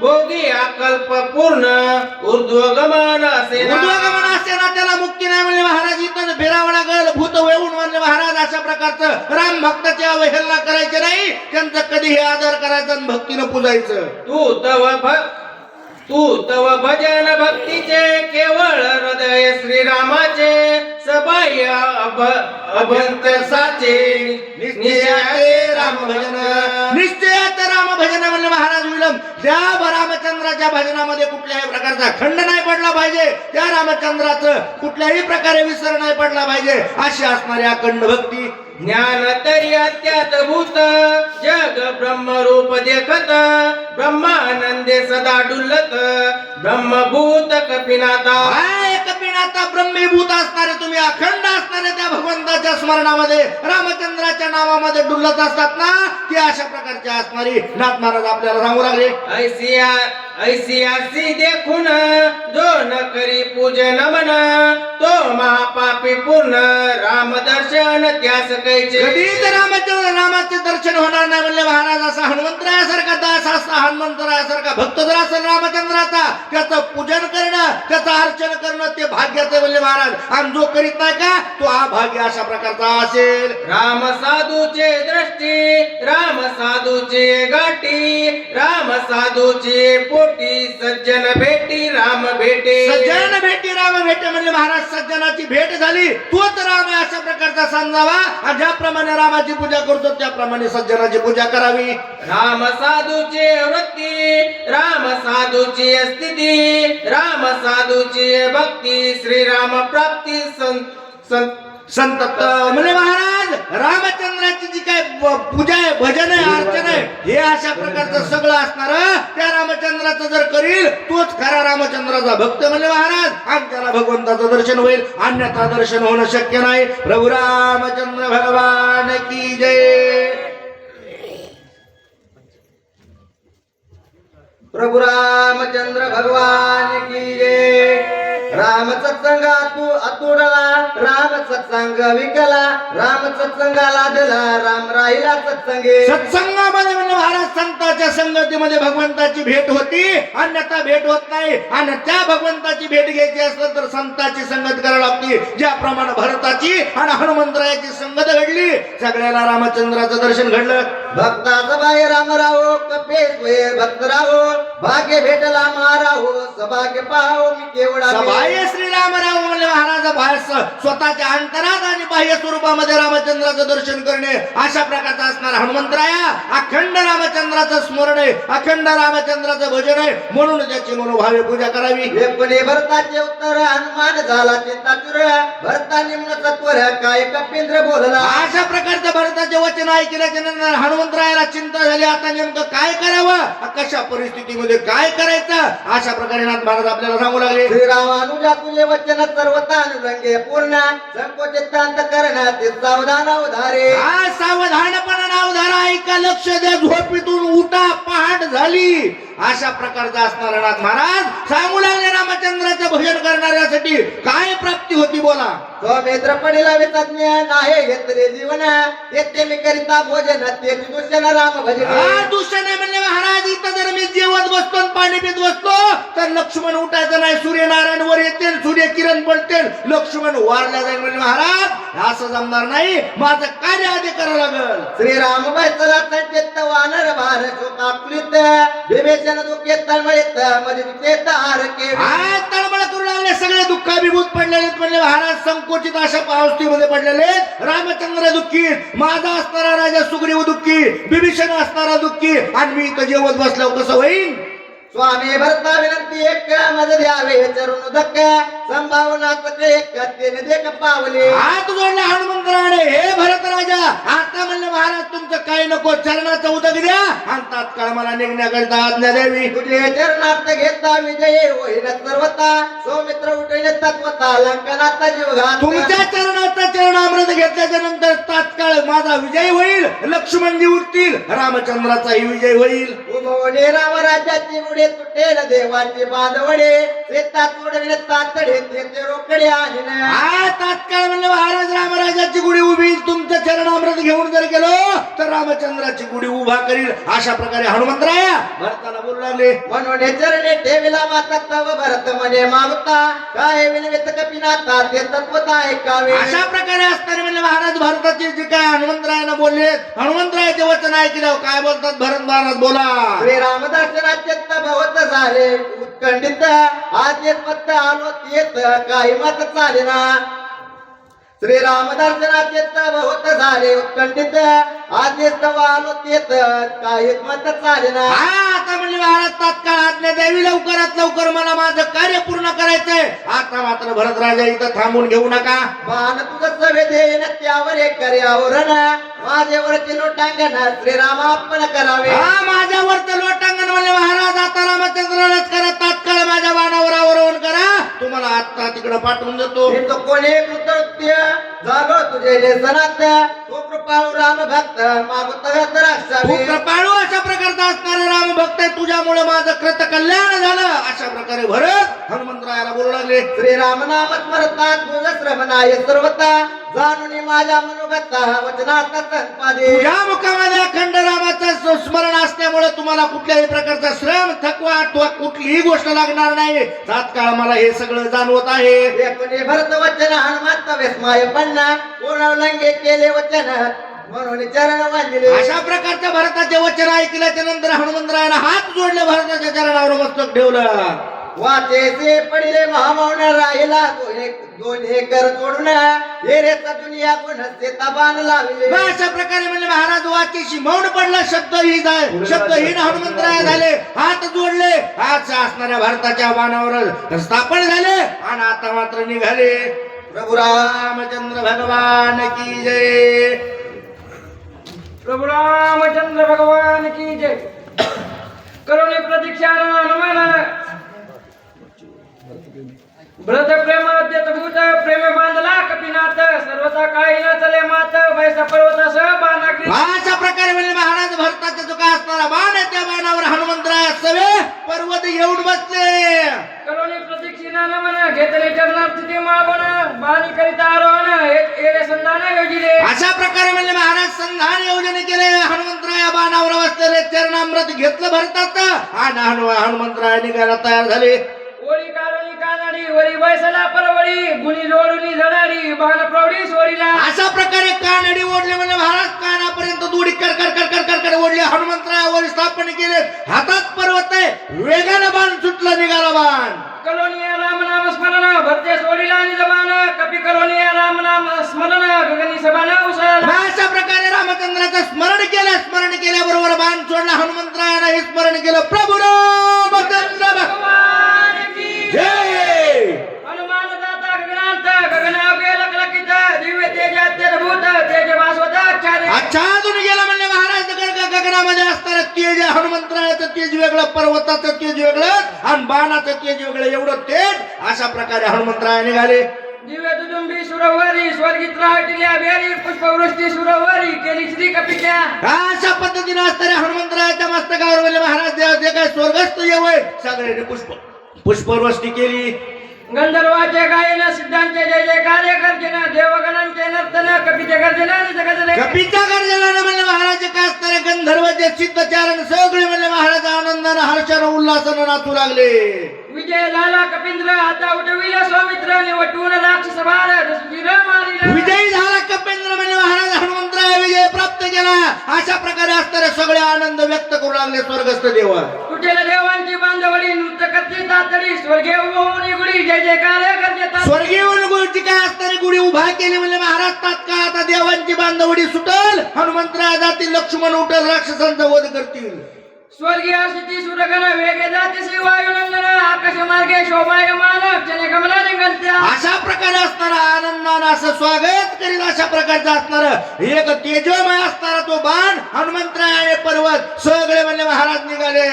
भोगी अकल्प पूर्ण ऊर्ध्वगमन असे ना त्याला मुक्ती नाही म्हणले महाराज. इथं फिरावं लागल भूत वेळून म्हणले महाराज. अशा प्रकारचं राम भक्ताची अवहेलना करायची नाही, त्यांचं कधीही आदर करायचा आणि भक्तीनं पूजायचं. तू तव भजन भक्तीचे केवळ हृदय श्रीरामाचे सबाह्य अभंत साचे निश्चयाचे राम भजन. निश्चयाचं राम भजन म्हणले महाराज. नियम, त्या रामचंद्राच्या भजनामध्ये कुठल्याही प्रकारचा खंड नाही पडला पाहिजे, त्या रामचंद्राचं कुठल्याही प्रकारे विसर नाही पडला पाहिजे, अशी असणारी अखंड भक्ती. ज्ञान तरी अत्यात भूत जग ब्रह्मरूप देखत ब्रह्मानंदे सदा डुलत ब्रह्मभूत कपिनाथा. हाय कपिनाथा ब्रह्मीभूत असणारे तुम्ही अखंड असणारे त्या भगवंताच्या स्मरणामध्ये रामचंद्राच्या नावामध्ये डुलत असतात ना, ती अशा प्रकारची असणारी नाथ महाराज आपल्याला सांगू लागले. ऐसियासी देखून जो न करी पूजन मन तो महापापी पूर्ण राम दर्शन त्यास कैचे. कधीच रामाचे दर्शन होणार नाही म्हणले महाराज. असा हनुमंतरायासारखा दास, असा हनुमंतरायासारखा भक्त जर असेल रामचंद्राचा, त्याचं पूजन करणं, त्याचं अर्चन करणं ते भाग्याचे म्हणले महाराज. आणि जो करीत नाही का तो अभाग्य अशा प्रकारचा असेल. राम साधूचे दृष्टी राम साधूचे गाठी राम साधूचे पोटी सज्जन भेटी राम भेटे. सज्जन भेटी राम भेटे म्हणले महाराज. सज्जनाची भेट झाली तोच राम आहे अशा प्रकारचा समजावा. आणि ज्याप्रमाणे रामाची पूजा करतो त्याप्रमाणे सज्जनाची पूजा करावी. राम साधूचे वृत्ती राम साधूची स्थिती राम साधूची भक्ती श्रीराम प्राप्ती संतप्त म्हणजे महाराज रामचंद्राची जी काय पूजा आहे, भजन आहे, अर्चन आहे, हे अशा प्रकारचं सगळं असणार त्या रामचंद्राचं जर करील तोच खरा रामचंद्राचा भक्त म्हणजे महाराज. आणि त्याला भगवंताचं दर्शन होईल, अन्यथा दर्शन होणं शक्य नाही. प्रभू रामचंद्र भगवान की जय. प्रभु रामचंद्र भगवान की जय. राम सत्संग अतुडला राम सत्संग विकला राम सत्संगाला दिला राम राहिला सत्संगे. सत्संगामध्ये म्हणजे महाराज संतांच्या संगतीमध्ये भगवंताची भेट होती, अन्यथा भेट होत नाही. आणि त्या भगवंताची भेट घ्यायची असेल तर संतांची संगत करावी लागते. ज्याप्रमाणे भरताची आणि हनुमंतरायाची संगत घडली, सगळ्याला रामचंद्राचं दर्शन घडलं. भक्ताचं बाय राम राहो कपेश्वर भक्त राहो भाग्य भेटला महाराहो सभाग्य पाहो मी केवढा. बाह्य श्रीरामराव म्हणले महाराज स्वतःच्या अंतरात आणि बाह्य स्वरूपामध्ये रामचंद्राचं दर्शन करणे अशा प्रकारचा असणार हनुमंतराया. अखंड रामचंद्राचं स्मरण आहे, अखंड रामचंद्राचं भजन आहे, म्हणून त्याची मनोभावे पूजा करावी. पुणे भरताचे उत्तर हनुमान झाला चिंताचुर भरता निम्न सत्वर काय कपिंद्र बोलला. अशा प्रकारचं भरताचे वचन ऐकल्याच्या नंतर हनुमंतरायाला चिंता झाली, आता नेमकं काय करावं, कशा परिस्थितीमध्ये काय करायचं, अशा प्रकारे नाथ महाराज आपल्याला सांगू लागले. श्रीरामानुजा तुझे वचन सर्वतानुरंगे पूर्ण संकोचित करण्यात ते सावधान उधारे. आज सावधानपणा उधारा ऐका, लक्ष द्या, झोपेतून उठा, पहाट झाली, अशा प्रकारचा असणारा नाथ महाराज सांगू लागले. रामचंद्राचं भजन करणाऱ्यासाठी काय प्राप्ती होती बोला. मित्र पडिला वितज्ञ नाही घेतले जीवन येते मी करिता भोजन ते दूषण राम भजन. दूषण म्हणले महाराज, इथं जर मी जेवत बसतो पाणी पित बसतो तर लक्ष्मण उठायचं नाही. सूर्यनारायण वर येते, सूर्य किरण पडते, लक्ष्मण वारल्या जाईल म्हणले महाराज. असं जमणार नाही, माझं कार्य आधी करावं लागल. श्रीराम बैसला संचित वानर भार शोकाप्लित विवेचन दुःखे तळमळीत मध्ये दुखे तार के. आज तळमळ करू लागले, सगळे दुःखाभिभूत पडलेले म्हणले महाराज. संकोचित अशा अवस्थेमध्ये पडलेले. रामचंद्र दुःखी, माझा असणारा राजा सुग्रीव दुःखी, विभीषण असणारा दुःखी, आणि मी इथं जेवत बसल्यावर कसं होईल. स्वामी भरता विनंती एक मज द्यावे चरून धक्क संभावना एक तेने देख पावले. हात जोडला हनुमंतराने, हे भरत राजा आता म्हणले महाराज तुमचं काही नको, चरणाचं उदक द्या आणि तात्काळ मला निघण्याकरिता आज्ञा द्यावी. तुझे चरणार्थ घेता विजय होईल सर्वता सौमित्र उठले तत्वता लंकनाचा जीव घात. तुमच्या चरणाचा चरणामृत घेतल्याच्या नंतर तात्काळ माझा विजय होईल, लक्ष्मणजी उठतील, रामचंद्राचाही विजय होईल. उभवणे राम राज्याची उडे तुटेल देवाचे बांधवडे शेतात उडविले तातडे ते रोकडे आले. तात्काळ म्हणले महाराज रामराजाची गुढी उभी, तुमचं चरणामृत घेऊन जर गेलो तर रामचंद्राची गुढी उभा करील. अशा प्रकारे हनुमंतराया भरताला बोलू लागले. म्हणून चरणे ठेविला माता तव भरत म्हणे मावता काय विनवित कपिनाथा ते तत्वता ऐकावे. अशा प्रकारे असताना म्हणले महाराज भरताचे जे काय हनुमंतरायानं बोलले, हनुमंतरायाचे वचन ऐकल्यावर काय बोलतात भरत महाराज बोला. श्रीराम दर्शनाचे भवत झाले उत्कंडित आज येत मत आलो येत काही मत चालेना. श्रीराम दर्शनाचे तव होत झाले उत्कंठित आदेश आलो तेत काही मत चालेना. आता म्हणले महाराज तात्काळ आज्ञा द्यावी, लवकरात लवकर मला माझं कार्य पूर्ण करायचंय. आता मात्र भरत राजा इथं थांबून घेऊ नका. बाण तुझं सवे देईन त्यावर एक कार्यावर माझ्यावरचे लोटांगण श्रीराम आपण करावे. हा माझ्यावरचं लोटांगण म्हणले महाराज आता रामचंद्रालाच करा, तात्काळ माझ्या बाणावर आरोहण करा. तुम्हाला आता तिकडे पाठवून देतो. हे तो कोणी कृतज्ञ झालो तुझे लेसनात तो कृपाळू राम भक्त मागुत तू राक्षावे. कृपाळू अशा प्रकारचा असणारे राम भक्त आहे, तुझ्यामुळे माझं कृत कल्याण झालं. अशा प्रकारे भरत हनुमंतरायाला बोलू लागले. श्रीराम नाम स्मरतात तुझ श्रवणाय सर्वता जाणून माझ्या मनोगता वचनात संपादे. तुझ्या मुखामध्ये अखंड रामाचं स्मरण असल्यामुळे तुम्हाला कुठल्याही प्रकारचा श्रम थकवा अथवा कुठलीही गोष्ट लागणार नाही. तात्काळ मला हे सगळं जाणवत आहे. एकने भरत वचन हनुमंत विस्मय पन्ना कोणावलंगे केले वचन म्हणून चरण वांजले. अशा प्रकारच्या भरताचे वचन ऐकल्याच्या नंतर हनुमंतरायाला हात जोडले, भरताच्या चरणावर मस्तक ठेवलं. वाचेसे पडिले महामौन राहिला दोन एकर जोडून हेरेचा दुनिया गुणस्ते तबान लावले. अशा प्रकारे म्हणजे महाराज वाचेशी मौन पडला, शब्दहीन हनुमंतराय झाले, हात जोडले, हात असणाऱ्या भारताच्या बाणावर स्थापन झाले आणि आता मात्र निघाले. प्रभु रामचंद्र भगवान की जय. प्रभु रामचंद्र भगवान की जय. करुणे प्रतीक्षा हनुमान भरत प्रेम भूत प्रेम बांधला कपिनाथ सर्वता काही न चले मात वैसा पर्वतासह बाणाग्री. अशा प्रकारे म्हणजे महाराज भरताचा जो काय असणारा बाण आहे त्या बाणावर हनुमंतराय सवे पर्वत येऊन बसले. करुणे प्रतीक्षिणा नमन घेतले चरणार्थ ते मावण बाणी करिता आरोहण एरे संधान योजिले. अशा प्रकारे म्हणजे महाराज संधान योजने केले. हनुमंतराया बाणावर बसलेले चरणामृत घेतलं भरताचं आणि हनुमंतराय निघायला तयार झाले. ओळी कारणी कानाडी वरी बैसला परवडी गुणी जोडूनी झडाडी बाण प्रौढी सोडीला. अशा प्रकारे कानडी ओढले म्हणजे महाराज कानापर्यंत दुडी कर कर कर कर कर कर ओढले. हनुमंतरायावर स्थापन केले. हातात पर्वत आहे, वेगानं बाण सुटला, निघाला बाण. कलोनिया राम नाम स्मरण भरते सोडीला निज बाण कपी कलोनिया राम नाम स्मरण गगनी सबाना उसळला. अशा प्रकारे रामचंद्राचं स्मरण केल्याबरोबर बाण सोडला. हनुमंतरायानं हे स्मरण केलं. प्रभु रामचंद्र भगवान की जय. हनुमान दाता गगनांत गगनावगे लखलखित दिव्य तेजात्यद्भुत तेज भास्वत आच्छादे. आच्छादून गेला म्हणले महाराज. गगनामध्ये असताना तेज, हनुमंतरायाचं तेज वेगळं, पर्वताचं तेज वेगळं आणि बाणाचं तेज वेगळं, एवढं तेज. अशा प्रकारे हनुमंतराय निघाले. दिव्य दुदुंबी सुरवरी स्वर्गित राहटिल्या बेरी पुष्पवृष्टी सुरवरी केली श्री कपित्या. अशा पद्धतीने असणाऱ्या हनुमंतरायाच्या मस्तकावर म्हणले महाराज जे काय स्वर्गस्थ येवय सगळ्यांनी पुष्पवृष्टी केली. गंधर्वाचे गायन सिद्धांचे जय जयकार गर्जन देवगणांचे नर्तन कपिते गर्जना जगदले. कपीच्या गर्जनानं म्हणले महाराज काय असणारे गंधर्वचे सिद्धचारण सगळे म्हणले महाराज आनंदानं हर्षानं उल्हासानं नाचू लागले. विजय लाला कपिंद्र आता उठविला सौमित्र निवटून राक्षस भार दसवीर मारिला. विजयी झाला कपेंद्र म्हणजे महाराज हनुमंतराय विजय प्राप्त केला. अशा प्रकारे असणारे सगळे आनंद व्यक्त करू लागले स्वर्गस्थ देव. तुटेल देवांची बांधवडी नृत्य करते तातडी स्वर्गीय उभवणी गुडी जय जयकार गर्जता. स्वर्गीय गुरुची काय असणारी गुढी उभा केली म्हणजे महाराज तात्काळ आता देवांची बांधवडी सुटल. हनुमंतराय जातील, लक्ष्मण उठल, राक्षसांचा वध करतील. स्वर्गीय स्थिती सुरगण वेगे जाती वायुनंदन आकाश मार्गे शोभायमान क्षणे कमला निघलत्या. अशा प्रकारे असणारा आनंदानं असं स्वागत करील. अशा प्रकारचा असणार एक तेजोमय असणारा तो बाण हनुमंतराय पर्वत सगळे म्हणले महाराज निघाले.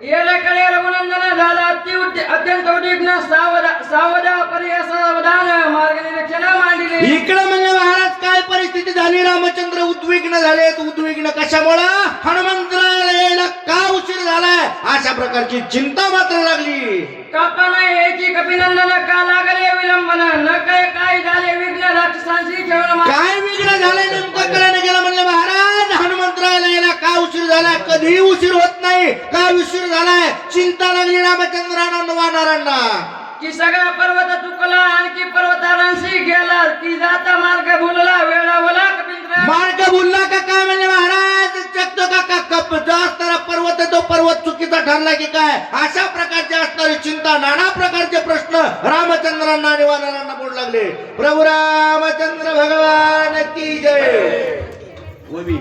येळेकडे रघुनंदन झाला अत्यंत उद्विग्न सावधा पर्याय सावधान मार्ग निरीक्षण मांडले. इकडे म्हणजे महाराज काय परिस्थिती झाली. रामचंद्र उद्विग्न झाले. उद्विग्न कशामुळं? हनुमंतरायाला यायला का उशीर झालाय अशा प्रकारची चिंता मात्र लागली. कापना यायची कपिनंदन का लागले विलंबन न काय झाले विघ्न राक्षसांशी खेळून. काय विघ्न झालंय नेमकं कळण्यात गेलं म्हणले महाराज. हनुमंतरायाला यायला का उशीर झालाय? कधीही उशीर होत नाही. का उशीर झालाय? चिंता लागली रामचंद्रांना वानरांना की सगळा पर्वत चुकला आणखी पर्वतारांशी गेला की जाता मार्ग भुलला वेळावला कपिंद्र. मार्ग भुलला का काय म्हणले महाराज? चक्क का असणारा पर्वत तो पर्वत चुकीचा ठरला की काय, अशा प्रकारची असणारी चिंता, नाना प्रकारचे प्रश्न रामचंद्रांना आणि वानरांना पडू लागले. प्रभू रामचंद्र भगवान की जय. वबी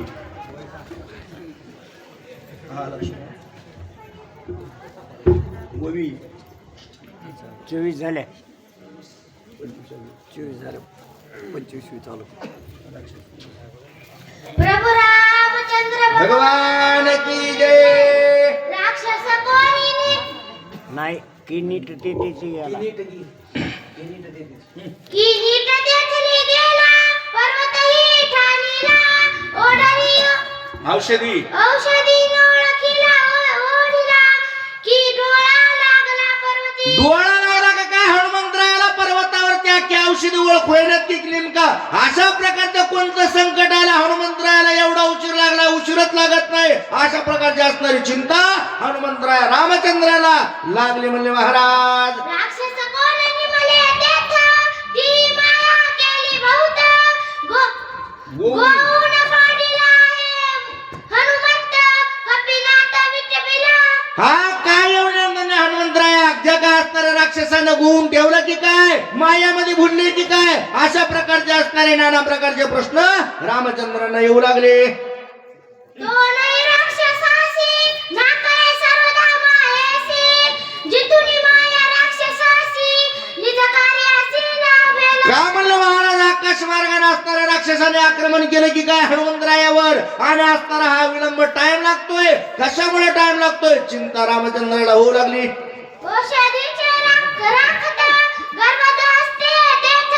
वबी 24 झाले 24 झाले 25 चालू. प्रभू रामचंद्र भगवान की जय. राक्षस कोणी नाही की नीट ते गेला की नीट तेथली गेला पर्वतही ठाणीला ओढली औषधी औषधी ओळखीला ओढीला की डोळा लागला पर्वती डोळा लागला का काय हनुमंतरायाला पर्वतावरती अख्खी औषधी ओळख होईनात की नेमका अशा प्रकारचं कोणतं संकट आलं हनुमंतरायाला एवढा उशीर लागला, उशीरच लागत नाही, अशा प्रकारची असणारी चिंता हनुमंतराया रामचंद्राला लागली. म्हणले महाराज राक्षस कोणी मले देथ ती माया केली बहुत गोऊन पाडीला आहे हनुमंत कपिनाथ विटपिला. हा काय एवढं हनुमंतराया जगा असणाऱ्या राक्षसानं गुण ठेवलं की काय, मायामध्ये भुलले की काय, अशा प्रकारचे असणारे नाना प्रकारचे प्रश्न रामचंद्रांना येऊ लागले. तो नाही राक्षसासी ना करे सर्वदा माहेसी जितुनी माया राक्षसासी निज कार्यासी ना भेला. का म्हणलं महाराज आकाश मार्गाने असणाऱ्या राक्षसाने आक्रमण केलं की काय हनुमंतरायावर, आणि असणारा हा विलंब टाइम लागतोय. कशामुळे टाइम लागतोय, चिंता रामचंद्राला होऊ लागली. औषधीचे राखत गर्भद असते तेथ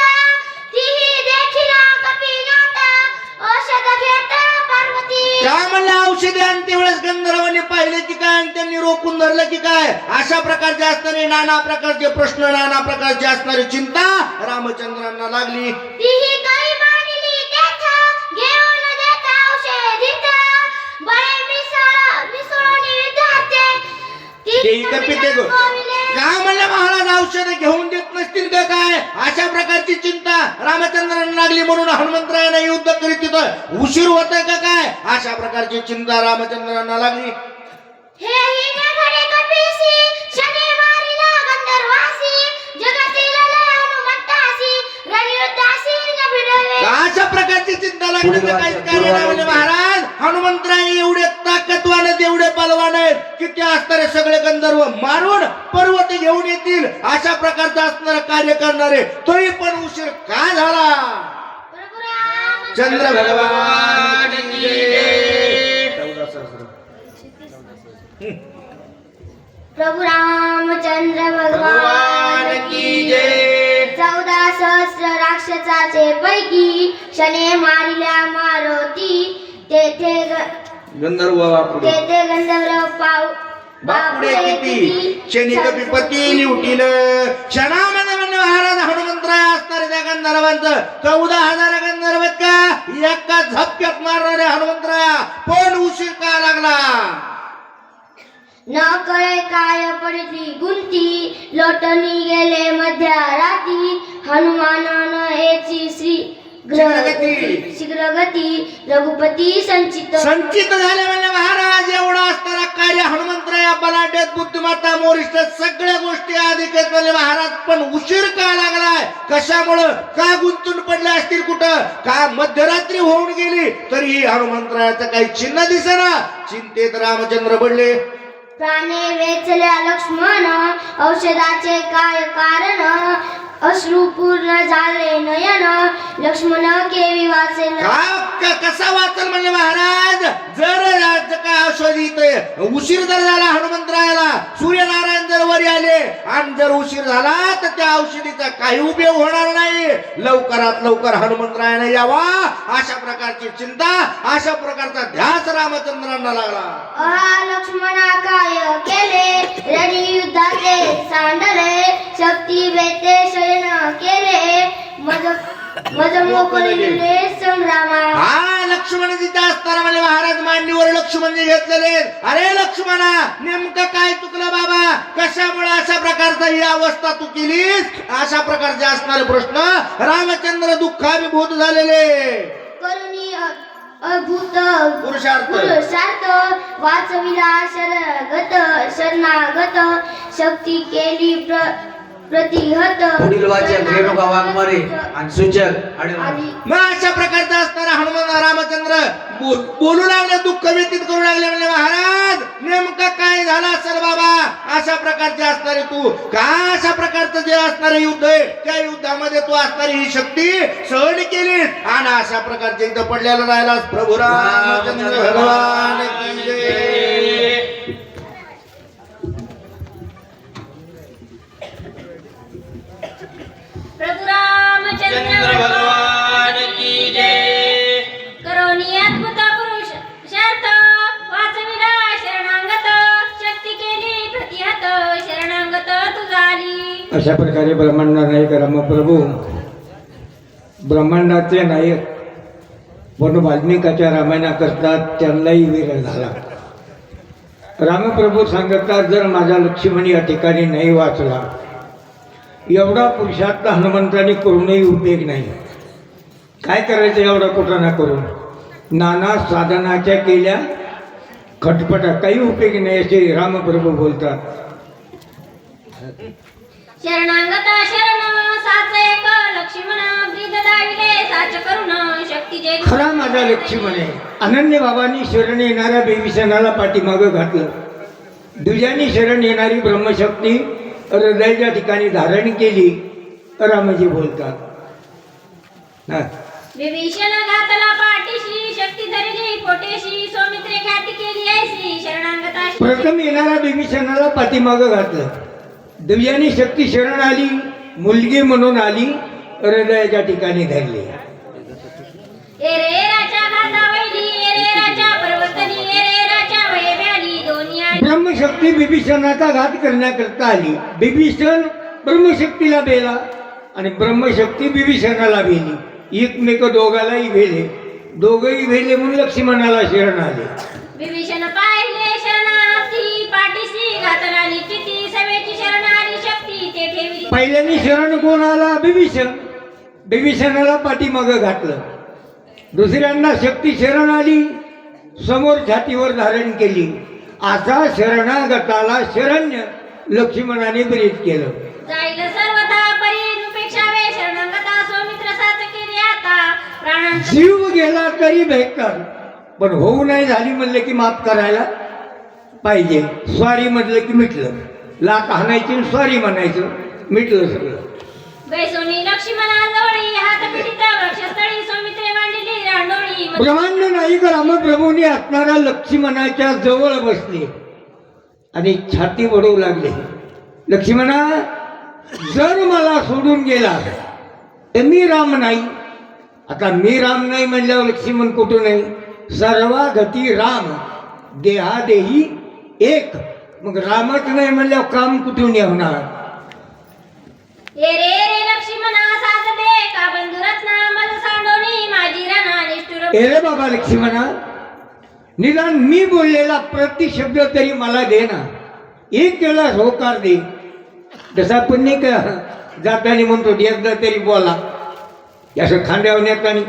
तीही देखिला कपिनाथ औषध घेत पार्वती. काय म्हणलं औषधी आणते वेळेस गंधर्वांनी पाहिले की काय, आणि त्यांनी रोखून धरलं की काय, अशा प्रकारचे असणारे नाना प्रकारचे प्रश्न, नाना प्रकारची असणारी चिंता रामचंद्रांना लागली. तीही काही मांडली तेथ घेऊन देत औषधीत बळे मिसळून विधाते तेही कपिते गो. काय म्हणलं महाराज औषध घेऊन देत नसतील का काय, अशा प्रकारची चिंता रामचंद्रांना लागली. म्हणून हनुमंतरायाने युद्ध करीत तिथं उशीर होतोय का काय, अशा प्रकारची चिंता रामचंद्रांना लागली. हे ही नखरे कपिसी शनी मारिला गंधर्वासी जगातील लय हनुमंतासी रणयुद्धासी न भिडवे. अशा प्रकारची चिंता लागण्याचं काहीच कारण नाही. म्हणजे महाराज हनुमंतराय एवढे ताकदवान आहेत, एवढे बलवान आहेत की ते असणारे सगळे गंधर्व मारून पर्वत घेऊन येतील, अशा प्रकारचं असणारं कार्य करणारे. तरी पण उशीर का झाला. प्रभू राम चंद्र भगवान की जय. प्रभू रामचंद्र भगवान की जय. 14 सहस्र राक्षसाचे पैकी शने मारिल्या मारुती तेथे गंधर्व वापरू तेथे गंधर्व बापुडे किती शनी कपिपती निवटील क्षणामध्ये म्हणजे महाराज हनुमंतराय असणारे त्या गंधर्वांचं 14,000 गंधर्व का एका झपक्यात मारणारे हनुमंतराया. पण उशीर का लागला. न कळे काय पडली गुंती लोटणी गेले मध्यराती हनुमानानं याची शीघ्र गती रघुपती संचित झाले म्हणजे महाराज एवढा असणारा कार्य हनुमंतराया बलाढ्यात बुद्धिमत्ता मोरिष्ठ सगळ्या गोष्टी अधिक आहेत म्हणजे महाराज. पण उशीर का लागलाय, कशामुळं, का गुंतून पडले असतील कुठं, का मध्यरात्री होऊन गेली तरी हनुमंतरायाचं काही चिन्ह दिसेना. चिंतेत रामचंद्र पडले. प्राणे वेचल्या लक्ष्मण औषधाचे काय कारण अश्रू पूर्ण झाले नयन लक्ष्मण केवी वाचेल. कसा वाचल म्हणजे महाराज, जर काय औषधी उशीर जर झाला हनुमंतरायाला, सूर्यनारायण जर वरी आले आणि जर उशीर झाला तर त्या औषधीचा काही उपयोग होणार नाही. लवकरात लवकर हनुमंतरायाने यावा अशा प्रकारची चिंता, अशा प्रकारचा ध्यास रामचंद्रांना लागला. लक्ष्मणा काय केले रणि युद्धाचे सांडले शक्ती बेते शयन केले मज मोकळले संग्रामा. हा लक्ष्मणजीचा असताना म्हणजे महाराज मांडीवर लक्ष्मणजी घेतलेले. अरे लक्ष्मणा नेमकं काय चुकलं बाबा, कशामुळे अशा प्रकारचा ही अवस्था तू केलीस, अशा प्रकारचे असणारे प्रश्न रामचंद्र दुःखाभिभूत झालेले. अद्भुत पुरुषार्थ. वाचविला शरणागत शक्ती केली प्रतिहत पुढील वाचक रेणुका वाघमारे आणि सूचक आणि मग अशा प्रकारचा असताना हनुमान रामचंद्र बोलू लागले, दुःख व्यतीत करू लागले. म्हणजे महाराज नेमकं काय झालं असेल बाबा? अशा प्रकारचे असणारे तू का अशा प्रकारचं जे असणारे युद्ध आहे त्या युद्धामध्ये तू असणारी ही शक्ती सहन केलीस आणि अशा प्रकारचे इथं पडलेला राहिलास. प्रभू रामचंद्र भगवान की जय. प्रभु रामचंद्र भगवान की जय. करोनी अद्भुत पुरुष शर्त वाचविला शरणांगत शक्ती केली प्रतिहत शरणांगत तू झाली. अशा प्रकारे ब्रह्मांड नायक रामप्रभू ब्रह्मांडाचे नायक म्हणून वाल्मिकाच्या रामायणा करतात त्यांनाही विरह झाला. रामप्रभू सांगतात जर माझा लक्ष्मण या ठिकाणी नाही वाचला, एवढा पुरुषार्थ हनुमंतांनी करूनही उपयोग नाही. काय करायचं एवढा कुठं ना करून? नाना साधनाच्या केल्या खटपटा, काही उपयोग नाही असे रामप्रभू बोलतात. शरणांगत शरण साच एक लक्ष्मण ब्रीद दाविले साच करुण शक्ती जय. खरा माझा लक्ष्मण आहे. अनन्य बाबांनी शरण येणाऱ्या बेविसनाला पाठीमागं घातलं. दुजानी शरण येणारी ब्रह्मशक्ती हृदयाच्या ठिकाणी धारण केली. रामजी बोलतात हा. विभीषण घातला पाठीशी शक्ती धरली पोटेशी सौमित्रे ख्याती केली ऐसी शरणांगता. प्रथम येणाऱ्या बेविसनाला पाठीमागं घातलं. दुजानी शक्ती शरण आली, मुलगी म्हणून आली, हृदयाच्या ठिकाणी धरली. एरेराच्या घातावैली एरेराच्या पर्वतली एरेराच्या वैभ्याली दोन्ही आली. ब्रह्मशक्ती बिभीषणाचा घात करण्याकरता आली. बिभीषण ब्रह्मशक्तीला बेला आणि ब्रह्मशक्ती बिभीषणाला भेली. एकमेक दोघालाही भेले, दोघही भेले म्हणून लक्ष्मणाला शरण आले. विभीषण पाहिले शरणार्थी पाठीशी घातला निश्चिती सवेची शरण आली शक्ती ते ठेवली. पहिल्याने शरण कोण आला? बिभीषण. बिभीषणाला पाठीमागं घातलं. दुसऱ्यांदा शक्ती शरण आली, समोर छातीवर धारण केली. असा शरणागताला शरण्य लक्ष्मणाने ब्रीद केलं. जाईल सर्वथा परी नुपेक्षावे शरणागता सौमित्र साच केली आता प्राणांत. जीव गेला तरी बेकार, पण होऊ नाही झाली म्हणलं की माफ करायला पाहिजे. स्वारी म्हटलं की मिटलं. लाख हाणायची स्वारी म्हणायचं, मिटलं सगळं. बैसोनी लक्ष्मणाजवळी हात पिटीत वृक्षस्थळी सौमित्रे मांडली रांडोळी. ब्रह्मांड नायक रामप्रभूंनी असणाऱ्या लक्ष्मणाच्या जवळ बसले आणि छाती वडवू लागले. लक्ष्मणा, जर मला सोडून गेला तर मी राम नाही. आता मी राम नाही म्हणल्यावर लक्ष्मण कुठून नाही? सर्वागती राम देहादेही एक. मग रामच नाही म्हणल्यावर काम कुठून येणार? ए रे रे लक्ष्मणा साथ दे का बंधुरत्न मज सांडोनी माझी रणा निष्ठुर. ए रे बाबा लक्ष्मणा, निदान मी बोललेला प्रतिशब्द तरी मला दे ना. एक वेळा होकार दे. जसा पण नाही का जातानी म्हणतो एकदा तरी बोला, असं खांद्यावर नेतानी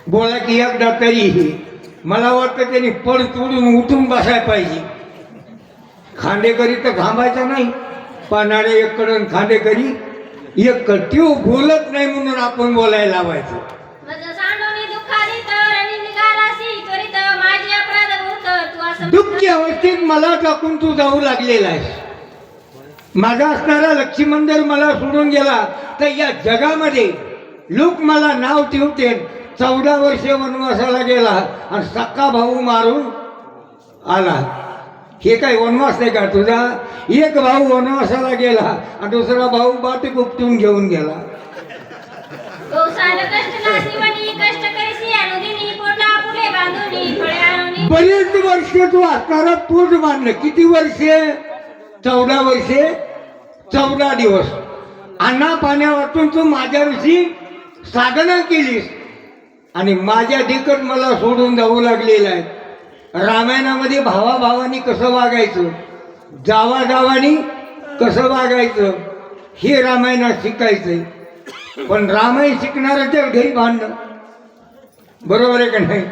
बोला की एकदा तरी. मला वाटतं त्यांनी पड तोडून उठून बसायला पाहिजे. खांदेकरी तर थांबायचा नाही. पानाडे एककडून खांदेकरी एक त्यो बोलत नाही म्हणून आपण बोलायला लावायचं. मज सांडोनी दुःखादित रणी निघालासी त्वरित माझी अपराध भूत तू असं. दुःखी अवस्थेत मला टाकून तू जाऊ लागलेला आहेस. माझा असणारा लक्ष्मण जर मला सोडून गेला तर या जगामध्ये लोक मला नाव ठेवते. 14 वर्ष वनवासाला गेला आणि सक्का भाऊ मारून आला. हे काय वनवास नाही का तुझा? एक भाऊ वनवासाला गेला आणि दुसरा भाऊ बाट गुपटून घेऊन गेला. कौसाल कष्ट नाशिवनी कष्ट करीसी अनुदिनी पोटा फुले बांधुनी फळे आणुनी. बरेच वर्ष तू असणारा पोट बांधलं. किती वर्षे? 14 वर्षे 14 दिवस. अन्ना पाण्या वाटून तू माझ्याविषयी साधना केलीस आणि माझ्या ठिकट मला सोडून जाऊ लागलेला आहे. रामायणामध्ये भावाभावानी कसं वागायचं, जावाजावानी कसं वागायचं हे रामायणात शिकायचंय. पण रामायण शिकणारं तर घरी भांडणं. बरोबर आहे का नाही?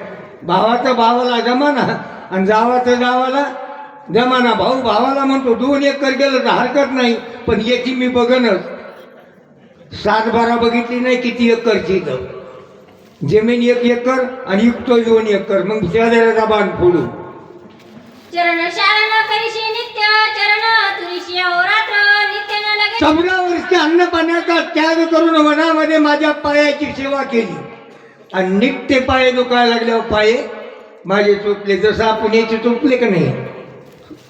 भावाचं भावाला जमाना आणि जावाचं जावाला जमाना. भाऊ भावाला म्हणतो 2 एकर गेलं तर हरकत नाही, पण याची मी बघनच. 7-12 बघितली नाही किती एकरची इथं जमीन. 1 एकर आणि युक्तो 2 एकर. मग शेजाऱ्याचा बाण फोडू. चरण शरण करिशी नित्य चरण तुळशी अहोरात्र नित्य न लगे 14 वर्ष अन्न पाण्याचा त्याग करून वनामध्ये माझ्या पायाची सेवा केली आणि नित्य पाय दुखायला लागल्यावर पाय माझे चुकले. जसं आपण याचे चुकले का नाही,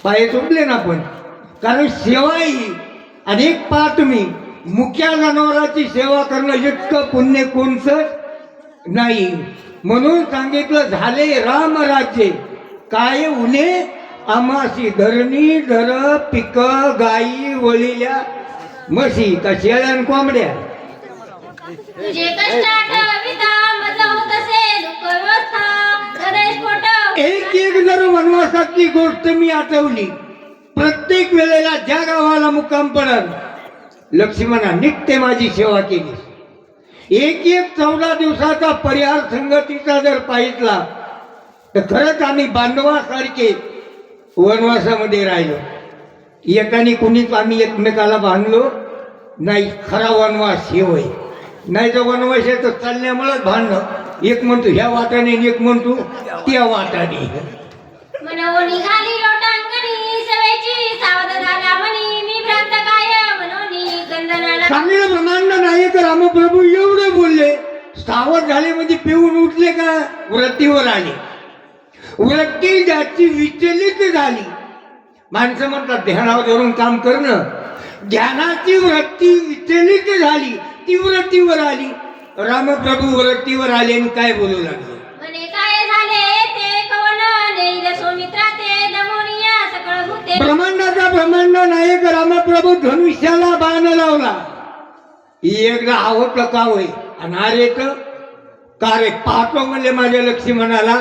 पाय चुकले ना आपण. कारण सेवा ही अनेक पहा तुम्ही, मुक्या जनावराची सेवा करणं इतकं पुण्य कोणचं नाही. म्हणून सांगितलं झाले राम राज्य काय उन्हे आमासी धरणी धर पिक गाई वळील्या म्हशी का शेळ्या कोंबड्या. तुझे कष्ट आठविता मज होत असे दुःख व्यवस्था हृदय स्फोट एक जर वनवासाची गोष्ट मी आठवली, प्रत्येक वेळेला ज्या गावाला मुक्काम पडल लक्ष्मणा नित्य माझी सेवा केली. एक 14 दिवसाचा परिहार संगतीचा जर पाहितला तर खरंच आम्ही बांधवासारखे वनवासामध्ये राहिलो. एकाने कुणीच आम्ही एकमेकाला बांधलो नाही. खरा वनवास हे होय. नाही तर वनवासाचं चालण्यामुळेच भांडणं. एक म्हणतो ह्या वाटाने, एक म्हणतो त्या वाटाने. मनवो निघाली लोटांगणी सवेची सावध झाला म्हणी मी भ्रांत काय मनोनी गंधनाला चांगलं ब्रह्मांड नायक रामप्रभू एवढे बोलले. सावध झाले म्हणजे पिऊन उठले का व्रतीवर आले. वृत्ती ज्याची विचलित झाली, माणसं म्हणतात ध्यानावर धरून काम करणं, ध्यानाची वृत्ती विचलित झाली ती वृत्तीवर आली. रामप्रभू वृत्तीवर आले आणि काय बोलू लागले. म्हणे काय झाले ते कवन नेईल सौमित्रा ते दमोनिया सकळ भूते ब्रह्मांडाचा ब्रह्मांड नायक रामप्रभू धनुष्याला बाण लावला. एकदा आवडलं का होय आणि अरे का रे पाहतो म्हणले माझ्या लक्ष्मणाला.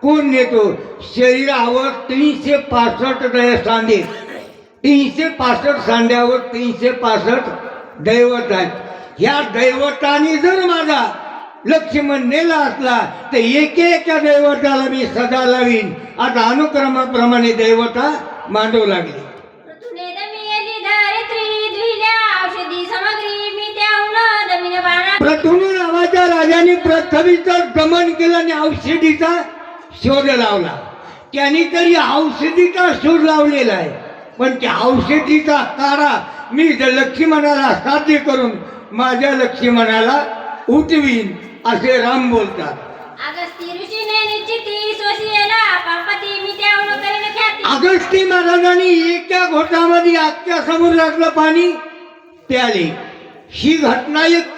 कोण नेतो शरीरावर 365 सांधे, 365 सांध्यावर 365 दैवत आहेत. ह्या दैवताने जर माझा लक्ष्मण नेला असला तर एकेका दैवताला मी सदा लावीन. आता अनुक्रमाप्रमाणे दैवता मांडू लागली. ऋतुने दमियली धरित्री दुहिल्या औषधी सामग्री मी त्याहून दमिन बाणा प्रथुन नावाच्या राजाने पृथ्वीचं दमन केलं आणि औषधीचा शोध लावला. त्यांनी तरी औषधीचा शोध लावलेला आहे, पण त्या औषधीचा तारा मी लक्ष्मणाला साध्य करून माझ्या लक्ष्मणाला उठवीन असे राम बोलतात. अगस्ती ऋषीने निश्चिती सोशियेला पापती मी त्याहून करीन ख्याती अगस्ती महाराजांनी एका घोटामध्ये आजच्या समुद्रातलं पाणी प्याले. ही घटना एक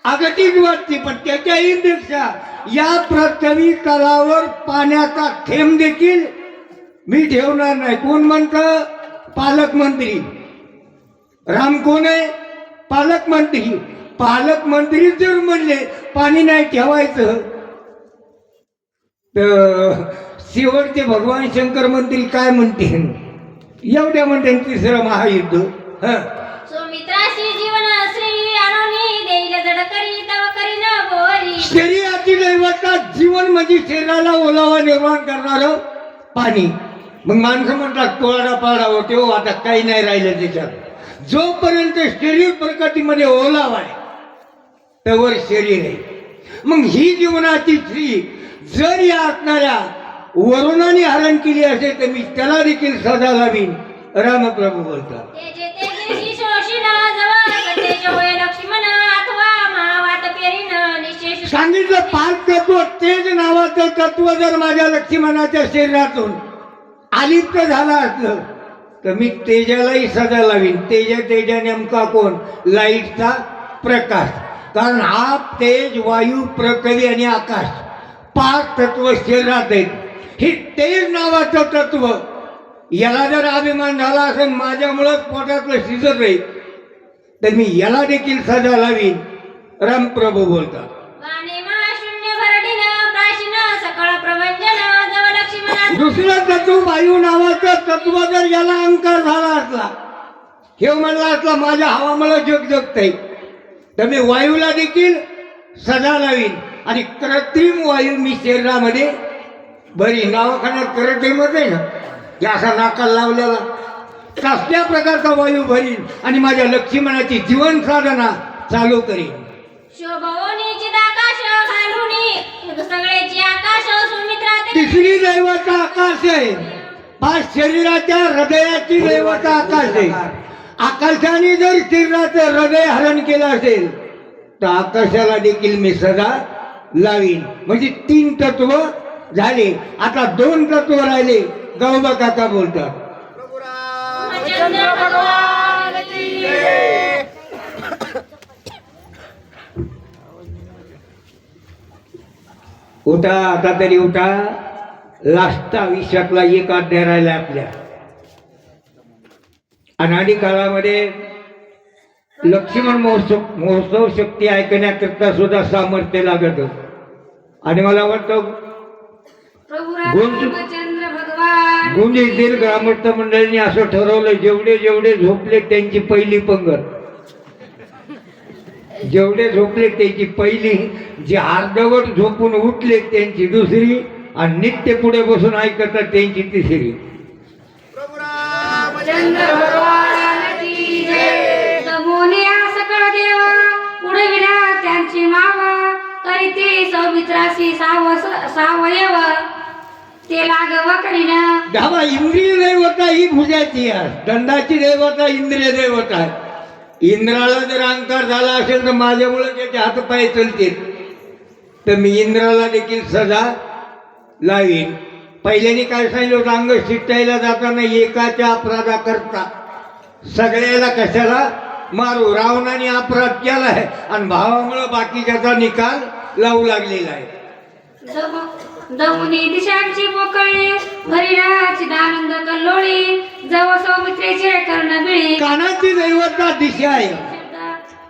अगतिक वाटते, पण त्याच्याही पेक्षा या पृथ्वी तलावर पाण्याचा थेंब देखील मी ठेवणार नाही. कोण म्हणतं? पालकमंत्री. राम कोण आहे? पालकमंत्री. पालकमंत्री जर म्हणले पाणी नाही ठेवायचं तर शेवटचे भगवान शंकर मंत्री काय म्हणतील? एवढ्या म्हणते 3रं महायुद्ध. सौमित्राशी जीवन श्री आणूनी देईल जड करी तव करीन बोरी शरीराची दैवता जीवन म्हणजे शरीराला ओलावा निर्माण करणारं पाणी. मग माणसं म्हणतात कोरडा पाडावं, तेव्हा आता काही नाही राहिलं त्याच्यात. जोपर्यंत शरीर प्रकृतीमध्ये ओलावा आहे त्यावर शरीर आहे. मग ही जीवनाची श्री जर या असणाऱ्या वरुणाने हरण केली असेल तर मी त्याला देखील सजा लावीन. रामप्रभू बोलतात. तेजे तेजशी शोषिन जवळ तेज होय लक्ष्मण अथवा महावात पेरीन निशेष सांगितलं 5 तत्व. तेज नावाचं तत्व जर माझ्या लक्ष्मणाच्या शरीरातून आलिप्त झाला असलं तर मी तेजालाही सजा लावीन. तेज नेमका कोण? लाईटचा प्रकाश. कारण हा तेज, वायू, पृथ्वी आणि आकाश 5 तत्व शरीरात आहेत. हे तेज नावाचं तत्व याला जर अभिमान झाला असेल माझ्यामुळं पोटातलं शिजत आहे तर मी याला देखील सजा लावीन. रामप्रभू बोलतात. वाणे महाशून्य भरडीन प्राचीन सकळ प्रभंजन जव लक्ष्मण दुसरं तत्व वायू नावाचं तत्व जर याला अहंकार झाला असला, हे म्हणला असला माझ्या हवामुळे जग जगतंय, तर मी वायूला देखील सजा लावीन. आणि कृत्रिम वायू मी शरीरामध्ये भरीन. दवाखान्यात कृत्रिमच आहे ना, की असा नाकाला लावलेला, कसल्या प्रकारचा वायू भरीन आणि माझ्या लक्ष्मणाची जीवन साधना चालू करीन. शोभवनीची आकाश घालुनी सगळ्याची आकाश सुमित्रा तिसरी दैवता आकाश आहे. 5 शरीराच्या हृदयाची दैवता आकाश आहे. आकाशाने जर शरीराचं हृदय हरण केलं असेल तर आकाशाला देखील मी सदा लावीन. म्हणजे 3 तत्व झाले. आता 2 तत्व राहिले. गौबा काका बोलतात. चंद्र भगवान की जय. उठा, आता तरी उठा. लास्ट आयुष्यातला एक अध्याय राहिला आपल्या. अनादी काळामध्ये लक्ष्मण महोत्सव शक्ती ऐकण्याकरता सुद्धा सामर्थ्य लागत. आणि मला वाटतं प्रभू रामचंद्र भगवान गुंजीतील ग्रामस्थ मंडळींनी असं ठरवलं, जेवढे जेवढे झोपले त्यांची पहिली पंगत, जेवढे झोपले त्यांची पहिली, जे अर्धवट झोपून उठले त्यांची दुसरी, आणि नित्य पुढे बसून ऐकतात त्यांची तिसरी. चंद्र भगवान की जय. तमोनिया सकळ देव पुढे विना त्यांची मावा करीते सौमित्राशी सावयव ते लागव करीन. धावा इंद्रिय देवता ही भुजाची आहे. दंडाची देवता इंद्रिय देवता आहे. इंद्राला जर अहंकार झाला असेल तर माझ्यामुळे त्याचे हातपाय चलतील, तर मी इंद्राला देखील सजा लावीन. पहिल्याने काय सांगितलं होतं, अंग शिटायला जाताना एकाच्या अपराधा करता सगळ्याला कशाला मारू. रावणाने अपराध केलाय आणि भावामुळे बाकीच्याचा निकाल लावू लागलेला आहे. दमुनी दिशांची पोकळी भरिणाची दानंद कल्लोळी जव सौमित्रेचे कर्ण बिळी. कानाची दैवता दिशा आहे.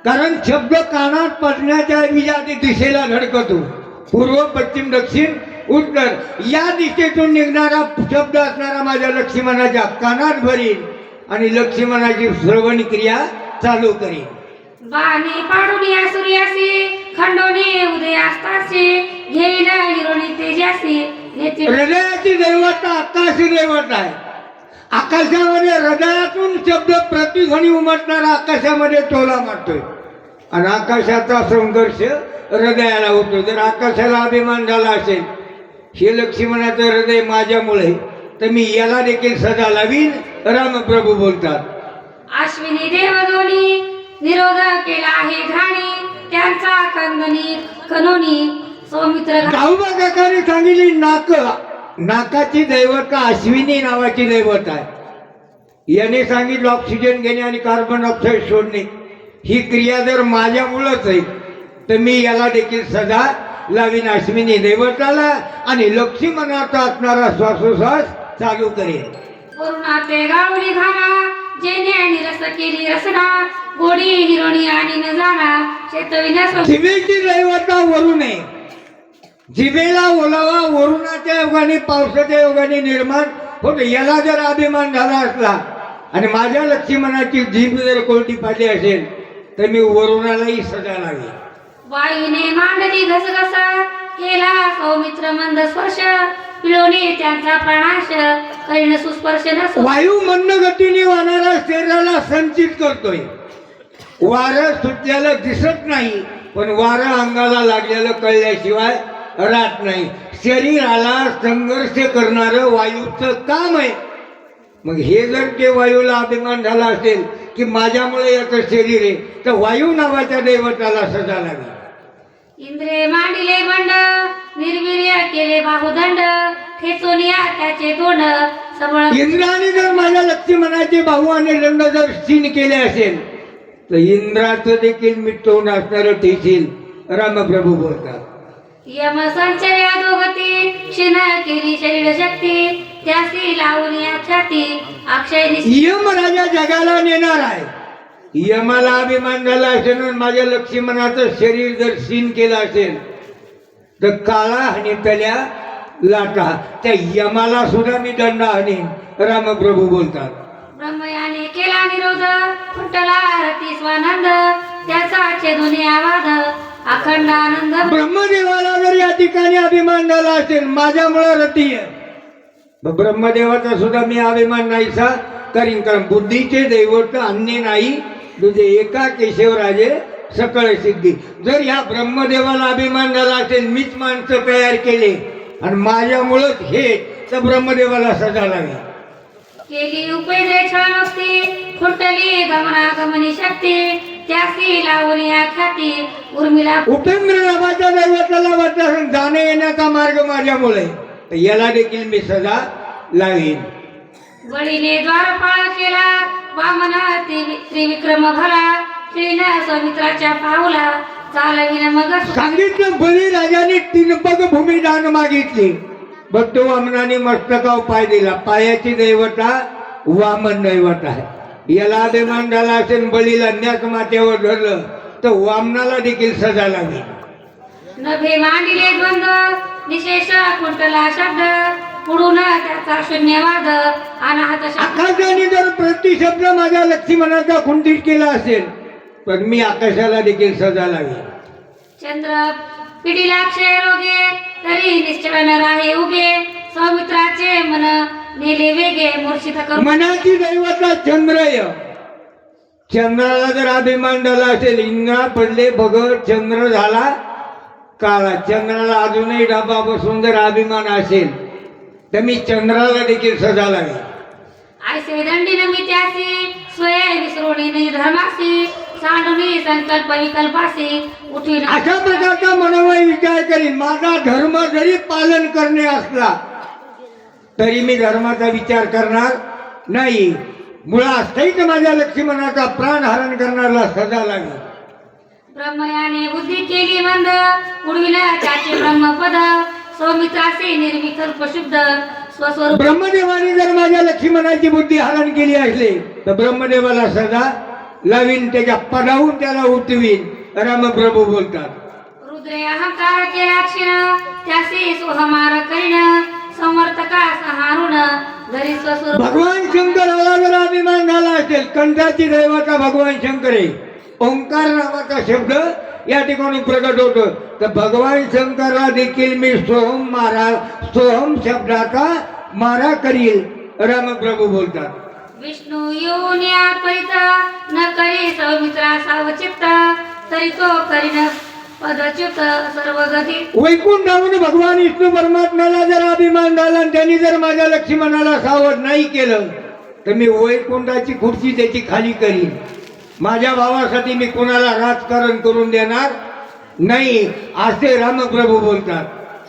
कारण शब्द कानात पडण्याच्या ऐवजी दिशेला धडकतो. पूर्व, पश्चिम, दक्षिण, उत्तर या दिशेतून निघणारा शब्द असणारा माझ्या लक्ष्मणाच्या कानात भरीन आणि लक्ष्मणाची श्रवण क्रिया चालू करीन. बाणी पाडून या सूर्यासी खंडोनी उदयास्तासी घेईन हिरोणी तेजासी. हृदयाची दैवता आकाशी दैवता आहे. आकाशामध्ये हृदयातून शब्द प्रतिध्वनी उमटणारा आकाशामध्ये टोला मारतोय आणि आकाशाचा संघर्ष हृदयाला होतो. जर आकाशाला अभिमान झाला असेल हे लक्ष्मणाचं हृदय माझ्यामुळे, तर मी याला देखील सजा लावीन. रामप्रभू बोलतात. अश्विनी देवदोनी निरोध केला आहे घाणी त्यांचा कंदनी कनोनी सौमित्र गावबा काकाने सांगितली नाकाची दैवता अश्विनी नावाची दैवता आहे. याने सांगितलं ऑक्सिजन घेणे आणि कार्बन डायऑक्साईड सोडणे ही क्रिया जर माझ्यामुळंच आहे तर मी याला देखील सजा लावीन अश्विनी दैवताला आणि लक्ष्मणाचा असणारा श्वासोश्वास चालू करेल. वरुणाते गावली घाना जेने निरस केली रसना गोडी हिरोणी आणि न जाणा शेतविना. जिभेची दैवता वरुण आहे. जिभेला ओलावा वरुणाच्या योगाने, पावसाच्या योगाने निर्माण होतो. याला जर अभिमान झाला असला आणि माझ्या लक्ष्मणाची जीभ जर कोलटी पाडली असेल तर मी वरुणालाही सजा लावी. वायूने मांडली घसघस केला सौमित्र मंद स्पर्श पिळवणे त्यांचा प्राणाश करीन सुस्पर्श नस. वायू मंद गतीने वाहणाऱ्या शरीराला संचित करतोय. वारं सुटल्याला दिसत नाही, पण वारं अंगाला लागलेलं कळल्याशिवाय राहत नाही. शरीराला संघर्ष करणारं वायूचं काम आहे. मग हे जर ते वायूला अभिमान झाला असेल की माझ्यामुळे याचं शरीर आहे, तर वायू नावाच्या दैवताला सजा लावी. इंद्रे मांडिले बंड निर्वीर्य केले बाहुदंड ठेचोनिया त्याचे तोंड सबळ. इंद्राने जर माझ्या लक्ष्मणाचे बाहू आणि दंड जर क्षीण केले असेल तर इंद्राचं देखील मी तोंड असणारं ठेचील. रामप्रभू बोलतात. यम संचर्या दोगती क्षीण केली शरीर शक्ती त्यासी लावून या छाती अक्षय यम राजा जगाला नेणार आहे. यमाला अभिमान झाला असेल आणि माझ्या लक्ष्मणाचं शरीर जर क्षीण केलं असेल तर काळा आणि तल्या लाटा त्या यमाला सुद्धा मी दंड आणीन. रामप्रभू बोलतात. ब्रह्मयाने केला निरोध फुटला रती स्वानंद त्याचा छेदून आवाज अखंड अखंडानंद ब्रह्मदेवाला जर या ठिकाणी अभिमान झाला असेल माझ्यामुळे रती आहे, ब्रह्मदेवाचा सुद्धा मी अभिमान नाहीसा करीन, कारण बुद्धीचे दैवत अन्य नाही तुझे एका केशवराजे सकळ सिद्धी. जर या ब्रह्मदेवाला अभिमान झाला असेल मीच माणसं तयार केले आणि माझ्यामुळंच हे, तर ब्रह्मदेवाला सजा लागेल. केली उपैदे छानोक्ती फुटली गमनागमनी शक्ती त्यासी लावली ख्याती उर्मिला उपेंद्र नावाच्या दैवताला वाटतं जाणे येण्याचा मार्ग माझ्यामुळे, तर याला देखील मी सजा लावीन. बळीने द्वारपाळ केला वामन त्रिविक्रम भला श्रीन सौमित्राच्या पावला चालविन मग सांगितलं बळीराजाने 3 पग भूमी दान मागितली, बद्ध वामनाने मस्तकाव पाय दिला. पायाची दैवता वामन दैवत आहे. याला अभिमान झाला असेल बळीला न्यास माथ्यावर धरलं तर वामनाला देखील सजा लागली. नभे मांडिले द्वंद्व निशेष कुंटला शब्द पुढून त्याचा शून्यवाद अनाहत शब्द. आकाशाने जर प्रतिशब्द माझ्या लक्ष्मणाचा खुंटीत केला असेल पण मी आकाशाला देखील सजा लागेल. चंद्र पिढीला क्षय रोगे तरी निश्चळ न राहे उगे सौमित्राचे मन नेले वेगे मूर्छित करून. मनाची दैवता चंद्रय, चंद्राला जर अभिमान झाला असेल इंद्रा पडले भगत चंद्र झाला काळा. चंद्राला अजूनही डाबा बसून जर अभिमान असेल तर मी चंद्राला देखील सजा लागेल. ऐसे दंडी मी त्यासी स्वय विसरुणी धर्मासी सांडुनी संकल्प विकल्पासी उठीन. अशा प्रकारचा मनोमय विचार करीन. माझा धर्म जरी पालन करणे असला तरी मी धर्माचा विचार करणार नाही. मुळासहित माझ्या लक्ष्मणाचा प्राण हरण करणारा सजा लागेल. ब्रह्मयाने बुद्धी केली मंद उडविन त्याचे ब्रह्मपद सौमित्रासे निर्विकल्प शुद्ध स्वस्वरूप. ब्रह्मदेवाने जर माझ्या लक्ष्मणाची बुद्धी हरण केली असली तर ब्रह्मदेवाला सजा लावीन, त्याच्या पदावून त्याला उठवीन. रामप्रभू बोलतात. रुद्रे अहंकार केला क्षीण त्यासे सोहमार करीन समर्थका सहारुण धरी स्वस्वरूप. भगवान शंकराला जर अभिमान झाला असेल, कंठाची दैवता भगवान शंकर आहे, ओंकार नावाचा शब्द या ठिकाणी प्रकट होतो, तर भगवान शंकरला देखील मी सोहम शब्दाचा मारा करील. रामप्रभू बोलतात. विष्णू येऊन परित न करी सौमित्रा सावचित्त तरी तो करीन पदच्युत सर्व गती. वैकुंठाहून भगवान विष्णू परमात्म्याला जर अभिमान झाला आणि त्यांनी जर माझ्या लक्ष्मणाला सावध नाही केलं तर मी वैकुंठाची खुर्ची त्याची खाली करीन. माझ्या भावासाठी मी कोणाला राजकारण करून देणार नाही, असे रामप्रभू बोलतात.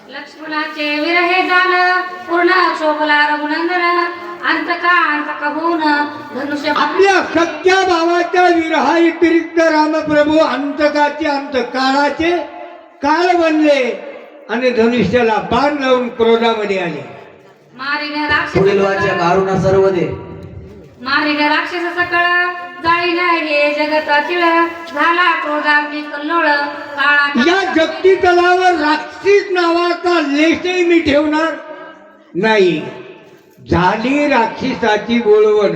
लक्ष्मणाचे विरहे झालं पूर्ण शोभला रघुनंदन अंतका होऊन धनुष्य. आपल्या सख्या भावाच्या विरहा व्यतिरिक्त रामप्रभू अंतकाचे अंतकाळाचे काळ बनले आणि धनुष्याला बाण लावून क्रोधामध्ये आले. मारीन पुढील राक्षस वाचक अरुणा सर्व दे. मारीन राक्षस सकळ जाळीन हे जगत अचिळ झाला क्रोधाग्नी कल्लोळ काळा. या जगती तलावर राक्षस नावाचा लेशही मी ठेवणार नाही. झाली राक्षसाची बोलवण,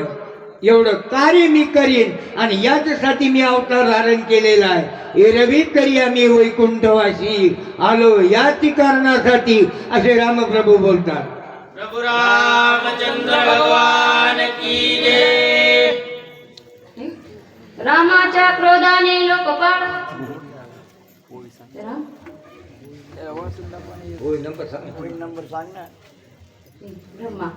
एवढं कार्य मी करीन आणि याच्यासाठी मी अवतार धारण केलेला आहे. एरवी तरी आम्ही वैकुंठवासी आलो याची कारणासाठी, असे रामप्रभू बोलतात. प्रभु रामचंद्र भगवान की जय. रामाच्या क्रोधाने लोकपाळ. नंबर सांग ना. ब्रह्मा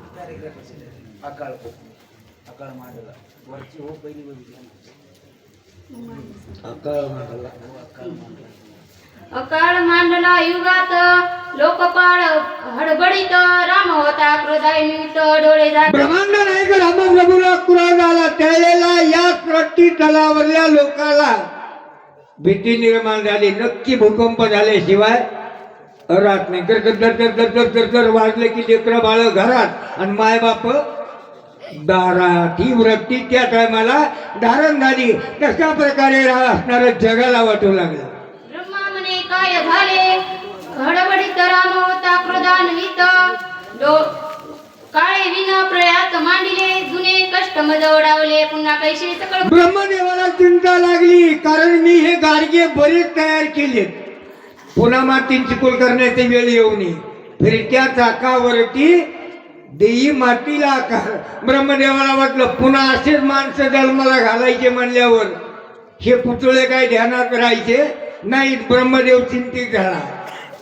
अकाळ मांडला युगात लोकपाळ हडबडीत राम होता क्रोधानिमित्त डोळे जात. ब्रह्मांड नायक रामप्रभूला क्रोध आला, त्यावेळेला या सृष्टी तलावरल्या लोकाला भीती निर्माण झाली. नक्की भूकंप झाल्याशिवाय राहत नाही. तर वाजले की लेकरं बाळ घरात आणि मायबाप दारात. ही वृत्ती त्या टायमाला धारण झाली. कशा प्रकारे असणार जगाला वाटू लागलं. ब्रह्मा म्हणे काय झाले हडबडीत राम होता क्रोधान्वित काळे विना प्रयात मांडिले जुने कष्ट मज ओढावले पुन्हा कैसे सकळ. ब्रह्मदेवाला चिंता लागली, कारण मी हे गाडगे बरेच तयार केले पुन्हा मातीन चिकोल करण्याची वेळ येऊ नये फिरत्या चाकावरती देई मातीला आकार. ब्रह्मदेवाला वाटलं पुन्हा असेच माणसं जन्माला घालायचे म्हणल्यावर हे पुतळे काय ध्यानात राहायचे नाही. ब्रह्मदेव चिंतित झाला.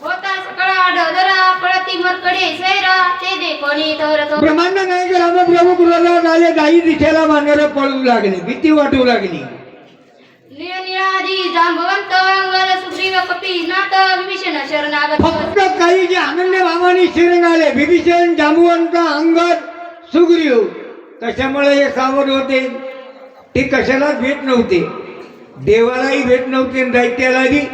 होता सकळा ढोदरा पळती मरकडे सैरा ते दे कोणी तर तो ब्रह्मांड नाही का रामप्रभू क्रोधात आले. गाई दिशेला वानरं पळू लागले. भीती वाटू लागली. निळनिळादी जांबवंत अंगद सुग्रीव कपी नाथ विभीषण शरणागत फक्त काही जे अनन्य भावानी शरण आले विभीषण जांबुवंत अंगद सुग्रीव कशामुळे हे सावध होते. ते कशालाच भेट नव्हते. देवालाही भेट नव्हते दैत्यालाही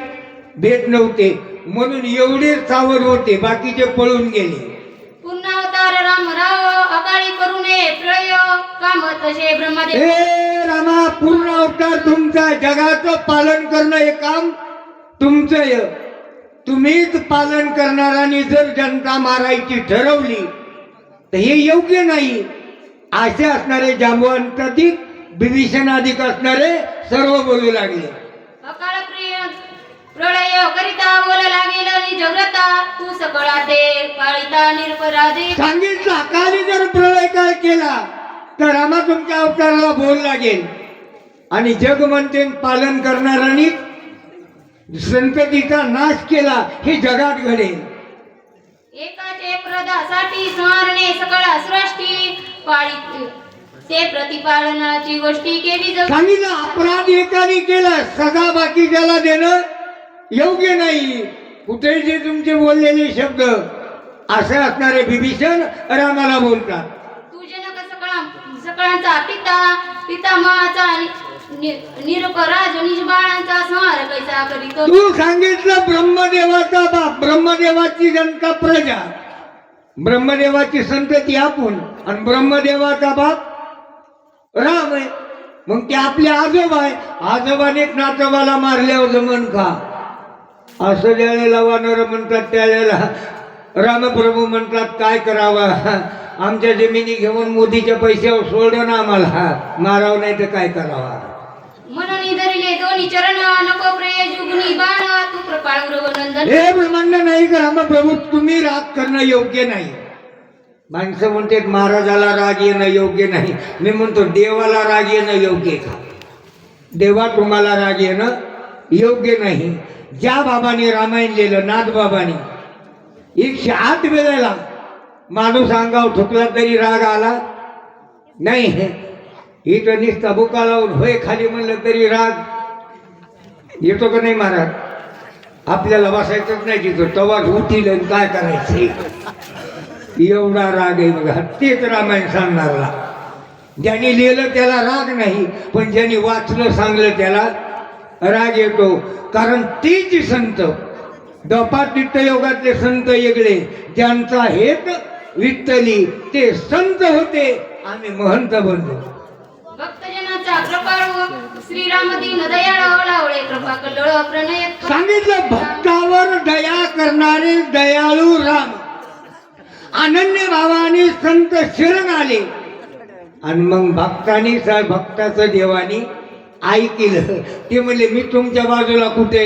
भेट नव्हते म्हणून एवढे सावध होते. बाकीचे पळून गेले. पुन्हा अवतार राम राव अकाळी करू नये प्रळय काम तसे ब्रह्मदेव हे रामा पूर्ण अवतार तुमचा. जगाचं पालन करणं हे काम तुमचं आहे. तुम्हीच पालन करणार आणि जर जनता मारायची ठरवली तर हे योग्य नाही. असे असणारे जांबवंताधिक विभीषणाधिक असणारे सर्व बोलू लागले. अकाळ प्रिय प्रळय करिता बोल लागेल आणि जगता तू सकळा दे काळिता निरपराधे सांगितलं अकाली जर प्रलय काळ केला तर रामा तुमच्या अवताराला बोल लागेल आणि जग म्हणते पालन करणाऱ्यांनी संततीचा नाश केला हे जगात घडेल. एकाचे प्रदासाठी स्मरणे सकळा सृष्टी पाळी ते प्रतिपालनाची गोष्टी केली जग सांगितलं अपराध एकाने केला सजा बाकीच्याला देणं योग्य नाही. कुठे जे तुमचे बोललेले शब्द असे असणारे विभीषण रामाला बोलतात. तू जनक सकळांचा पितामहाचा निरपराज निजबाळांचा संहार कैसा करीतो तू सांगितलं ब्रह्मदेवाचा बाप. ब्रह्मदेवाची जनता प्रजा. ब्रह्मदेवाची संतती आपण आणि ब्रह्मदेवाचा बाप राम आहे. मग ते आपले आजोबा आहे. आजोबाने नातवाला मारल्यावर जमन का. असं ज्यावेळेला वानर म्हणतात त्यावेळेला रामप्रभू म्हणतात काय करावा. आमच्या जमिनी घेऊन मोदीच्या पैशावर सोडलं ना आम्हाला. मारावं नाही तर काय करावा. म्हणून धरिले दोन्ही चरण नको प्रिय जुगनी बाण तू कृपाळ नंदन हे ब्रह्मांड नाही का रामप्रभू तुम्ही राग करणं योग्य नाही. माणसं म्हणते महाराजाला राग येणं योग्य नाही. मी म्हणतो देवाला राग येणं योग्य का. देवा तुम्हाला राग येणं योग्य नाही. ज्या बाबाने रामायण लिहिलं नाथ बाबाने 108 वेळेला माणूस अंगावर ठोकला तरी राग आला नाही. इथं नुसता बुका लावून होय खाली म्हणलं तरी राग येतो का नाही महाराज. आपल्याला बसायचंच नाही तिथं तवाच उठील आणि काय करायचं एवढा राग आहे बघा. तेच रामायण सांगणारला. ज्यांनी लिहिलं त्याला राग नाही पण ज्यांनी वाचलं सांगलं त्याला राग येतो. कारण तीच संत दपातीर्थ योगातले संत वेगळे. ज्यांचा हेत विठ्ठली ते संत होते. आम्ही महंत बनलो. भक्तजनाचा कृपाळू श्रीराम दीन दयाळ लावळे कृपा कल्लोळ प्रणय सांगितलं भक्तावर दया करणारे दयाळू राम. अनन्य भावाने संत शरण आले आणि मग भक्ताचं देवानी ऐकलं. ते म्हणले मी तुमच्या बाजूला कुठे.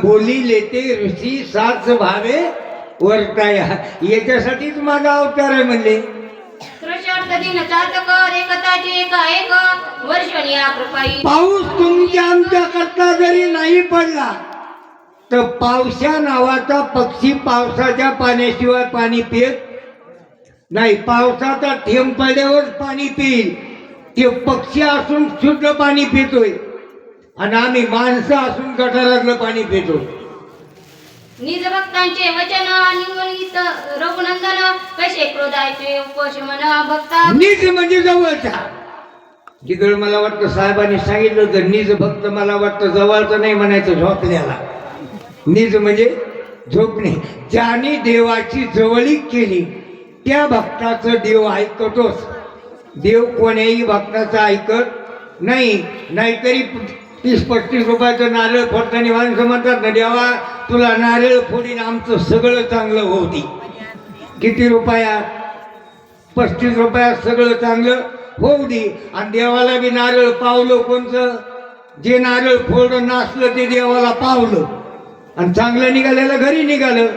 बोली लेते ऋषी साच भावे वर्ताया. याच्यासाठीच माझा अवतार आहे म्हणले. त्रिशर्त दिन चातक एकताचे एक एक वर्षणिया कृपाई पाऊस तुमच्या आमच्या करता जरी नाही पडला तर पावसा नावाचा पक्षी पावसाच्या पाण्याशिवाय पाणी पित नाही. पावसाचा थेंब पडल्यावर पाणी पिईल. ते पक्षी असून शुद्ध पाणी पितोय आणि आम्ही माणसं असून गटारातलं पाणी पितो. निज भक्तांचे वचन निवलित रघुनंदन कसे क्रोधायचे उपशमन भक्ता निज म्हणजे जवळचा. जिकडे मला वाटतं साहेबांनी सांगितलं तर निज भक्त मला वाटतं जवळचं नाही म्हणायचं झोपल्याला. निज म्हणजे झोपणे. ज्याने देवाची जवळीक केली त्या भक्ताचं देव ऐकतोच. देव कोण्याही भक्ताचं ऐकत नाही. नाहीतरी 30-35 रुपयाचं नारळ फोडताना माणसं म्हणतात ना देवा तुला नारळ फोडीन आमचं सगळं चांगलं होती. किती रुपयात 35 रुपयात सगळं चांगलं होऊ दे. आणि देवाला बी नारळ पावलं कोणचं. जे नारळ फोडून नाचलं ते देवाला पावलं. आणि चांगलं निघालेलं घरी निघालं.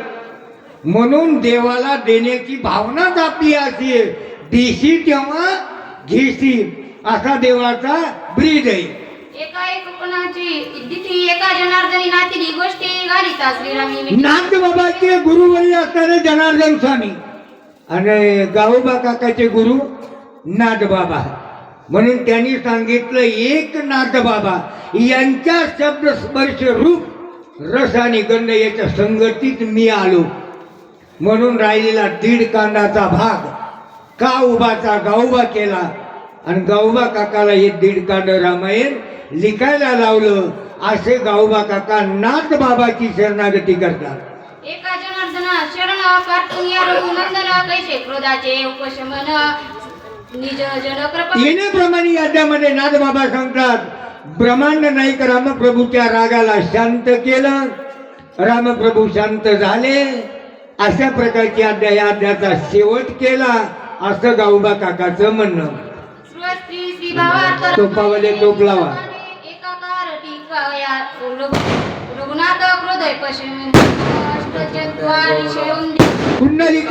म्हणून देवाला देण्याची भावनाच आपली अशी आहे. देशी तेव्हा घेशी असा देवाचा ब्रीद आहे. एका कोणाची दिती एका जनार्दनी नातीली गोष्टी घालिता श्रीरामी नाथ बाबाचे गुरुवरी असणारे जनार्दन स्वामी आणि गावोबा काकाचे गुरु नाथ बाबा. म्हणून त्यांनी सांगितलं एक नाथ बाबा यांच्या शब्द स्पर्श रूप रस आणि गंध याच्या संगतीत मी आलो. म्हणून राहिलेला 1.5 कांडाचा भाग का उभाचा गावोबा केला आणि गावोबा काकाला हे 1.5 कांड रामायण लिखायला लावलं. असे गावोबा काका नाथ बाबाची शरणागती करतात. एका जनार्दना शरण कार्तून या रघुनंदन कैसे क्रोधाचे उपशमन निज जन कृपा. येण्याप्रमाणे याद्यामध्ये नाथ बाबा सांगतात ब्रह्मांड नाईक रामप्रभूच्या रागाला शांत केलं. रामप्रभू शांत झाले. अशा प्रकारची अध्याय या अध्यायाचा शेवट केला असं गावोबा काकाचं म्हणणं. स्त्री श्री भावार्थ टोपावाले टोप लावा. एकाकार टीका रघुनाथ क्रोध पशम अष्टचत्वारिशे कुंडलिका